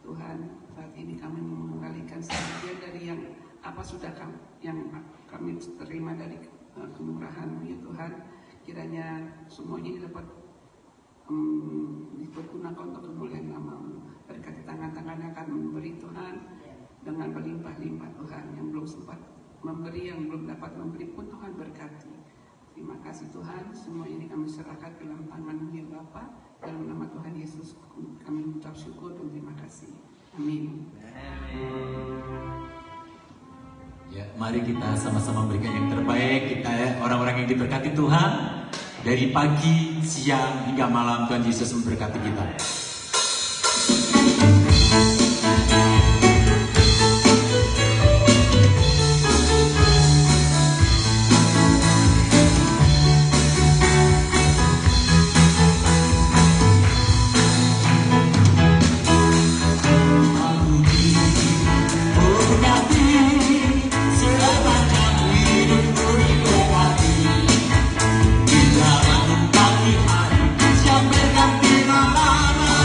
Speaker 2: Tuhan, saat ini kami mengembalikan sebagian dari yang apa sudah kami terima dari kemurahan-Mu ya Tuhan. Kiranya semuanya dapat dipergunakan untuk kemuliaan nama-Mu. Berkati tangan-tangan yang akan memberi Tuhan dengan berlimpah-limpah Tuhan. Yang belum sempat memberi, yang belum dapat memberi pun Tuhan berkati. Terima kasih Tuhan, semua ini kami serahkan ke dalam tangan-Mu ya Bapa. Dalam nama Tuhan Yesus kami mengucap syukur dan terima kasih. Amin.
Speaker 1: Ya, mari kita sama-sama memberikan yang terbaik. Kita orang-orang yang diberkati Tuhan. Dari pagi, siang, hingga malam Tuhan Yesus memberkati kita.
Speaker 5: Pagi hari, siang berganti malam.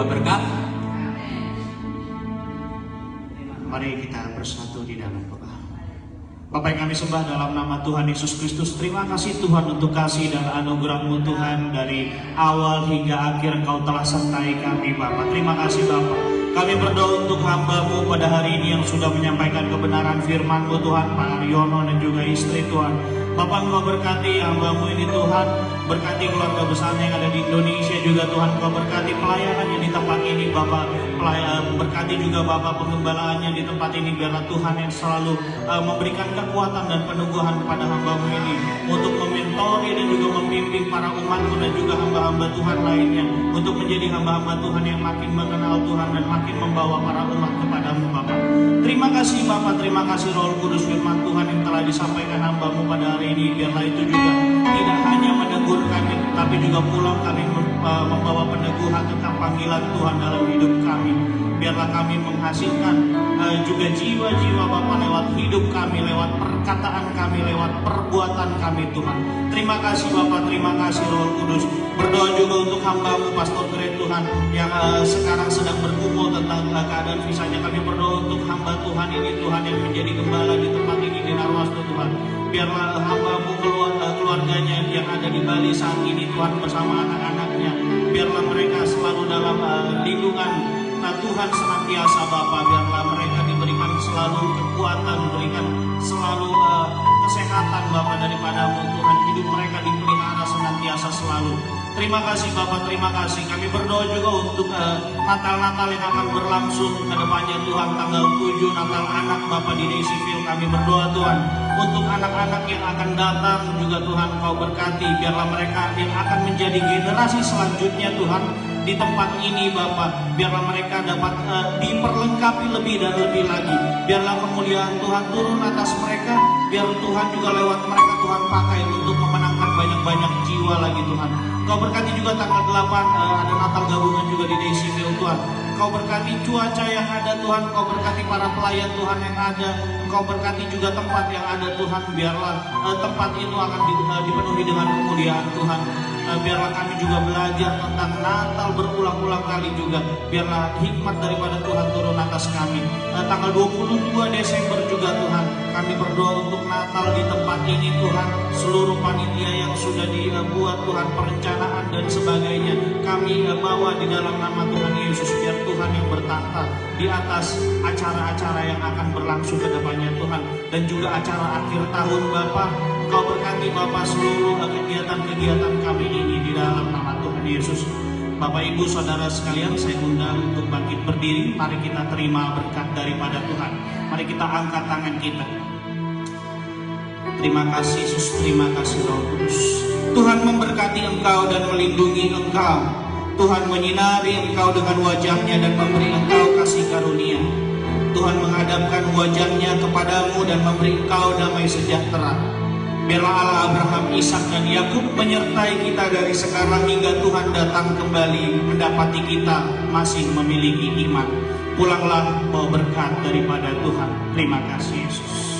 Speaker 1: membawa berkat.
Speaker 5: Mari kita bersatu di dalam doa. Bapa yang kami sembah dalam nama Tuhan Yesus Kristus, terima kasih Tuhan untuk kasih dan anugerah-Mu Tuhan, dari awal hingga akhir Engkau telah sertai kami Bapa. Terima kasih Bapa. Kami berdoa untuk hamba-Mu pada hari ini yang sudah menyampaikan kebenaran firman-Mu Tuhan, Pak Aryono dan juga istri Tuhan. Bapak, Engkau berkati hamba-Mu ini Tuhan, berkati keluarga besarnya yang ada di Indonesia juga Tuhan. Engkau berkati pelayanannya di tempat ini Bapak, berkati juga Bapak pengembalaannya di tempat ini. Biarlah Tuhan yang selalu memberikan kekuatan dan peneguhan kepada hamba-Mu ini untuk mementori dan juga membimbing para umat-Mu dan juga hamba-hamba Tuhan lainnya, untuk menjadi hamba-hamba Tuhan yang makin mengenal Tuhan dan makin membawa para umat kepada-Mu Bapak. Terima kasih Bapak, terima kasih Roh Kudus firman Tuhan yang telah disampaikan hamba-Mu pada hari ini. Biarlah itu juga tidak hanya menegur kami, tapi juga pulang kami membawa peneguhan tentang panggilan Tuhan dalam hidup kami. Biarlah kami menghasilkan juga jiwa-jiwa Bapa lewat hidup kami, lewat perkataan kami, lewat perbuatan kami Tuhan. Terima kasih Bapa, terima kasih Roh Kudus. Berdoa juga untuk hamba-Mu Pastor Gre Tuhan yang sekarang sedang bergumul tentang keadaan visanya. Kami berdoa untuk hamba Tuhan ini Tuhan yang menjadi gembala di tempat ini di Narwastu Tuhan. Biarlah hamba-Mu keluarganya yang ada di Bali saat ini Tuhan bersama anak-anaknya, biarlah mereka selalu dalam lindungan Tuhan senantiasa Bapa. Biarlah mereka diberikan selalu kekuatan, diberikan selalu kesehatan Bapa daripada-Mu Tuhan. Hidup mereka dipelihara senantiasa selalu. Terima kasih Bapak, terima kasih. Kami berdoa juga untuk Natal-Natal yang akan berlangsung ke depannya Tuhan. Tanggal 7 Natal anak Bapak di Daisy-ville. Kami berdoa Tuhan untuk anak-anak yang akan datang juga Tuhan Kau berkati. Biarlah mereka yang akan menjadi generasi selanjutnya Tuhan di tempat ini Bapak. Biarlah mereka dapat diperlengkapi lebih dan lebih lagi. Biarlah kemuliaan Tuhan turun atas mereka. Biar Tuhan juga lewat mereka Tuhan pakai untuk memenangkan banyak-banyak jiwa lagi Tuhan. Kau berkati juga tanggal 8 ada Natal gabungan juga di Daisy-ville Tuhan. Kau berkati cuaca yang ada Tuhan. Kau berkati para pelayan Tuhan yang ada. Kau berkati juga tempat yang ada Tuhan. Biarlah tempat itu akan dipenuhi dengan kemuliaan Tuhan. Biarlah kami juga belajar tentang Natal berulang-ulang kali juga. Biarlah hikmat daripada Tuhan turun atas kami. Tanggal 22 Desember juga Tuhan, kami berdoa untuk Natal di tempat ini Tuhan. Seluruh panitia yang sudah dibuat Tuhan, perencanaan dan sebagainya, kami bawa di dalam nama Tuhan Yesus. Biar Tuhan yang bertata di atas acara-acara yang akan berlangsung ke depannya Tuhan. Dan juga acara akhir tahun Bapa. Kau berkati Bapak seluruh kegiatan-kegiatan kami ini di dalam nama Tuhan Yesus. Bapak Ibu Saudara sekalian, saya undang untuk bangkit berdiri. Mari kita terima berkat daripada Tuhan. Mari kita angkat tangan kita. Terima kasih Yesus, terima kasih Roh Kudus. Tuhan memberkati engkau dan melindungi engkau. Tuhan menyinari engkau dengan wajahnya dan memberi engkau kasih karunia. Tuhan menghadapkan wajahnya kepadamu dan memberi engkau damai sejahtera. Biarlah Allah Abraham, Ishak dan Yakub menyertai kita dari sekarang hingga Tuhan datang kembali mendapati kita masih memiliki iman. Pulanglah bawa berkat daripada Tuhan. Terima kasih Yesus.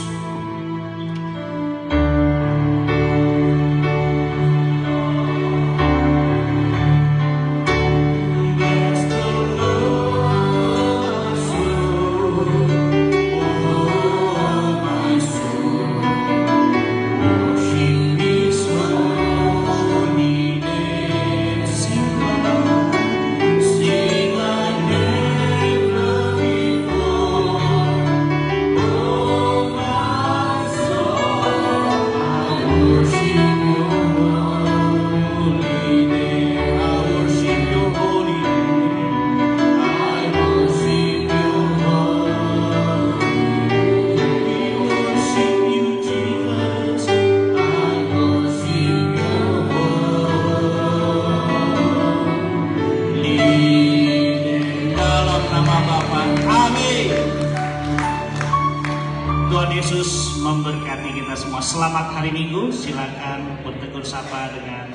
Speaker 5: Yesus memberkati kita semua. Selamat hari Minggu. Silakan bertegur sapa dengan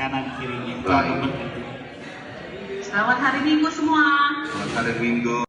Speaker 5: kanan kirinya.
Speaker 3: Baik.
Speaker 5: Memberkati.
Speaker 6: Selamat hari Minggu semua.
Speaker 3: Selamat hari Minggu.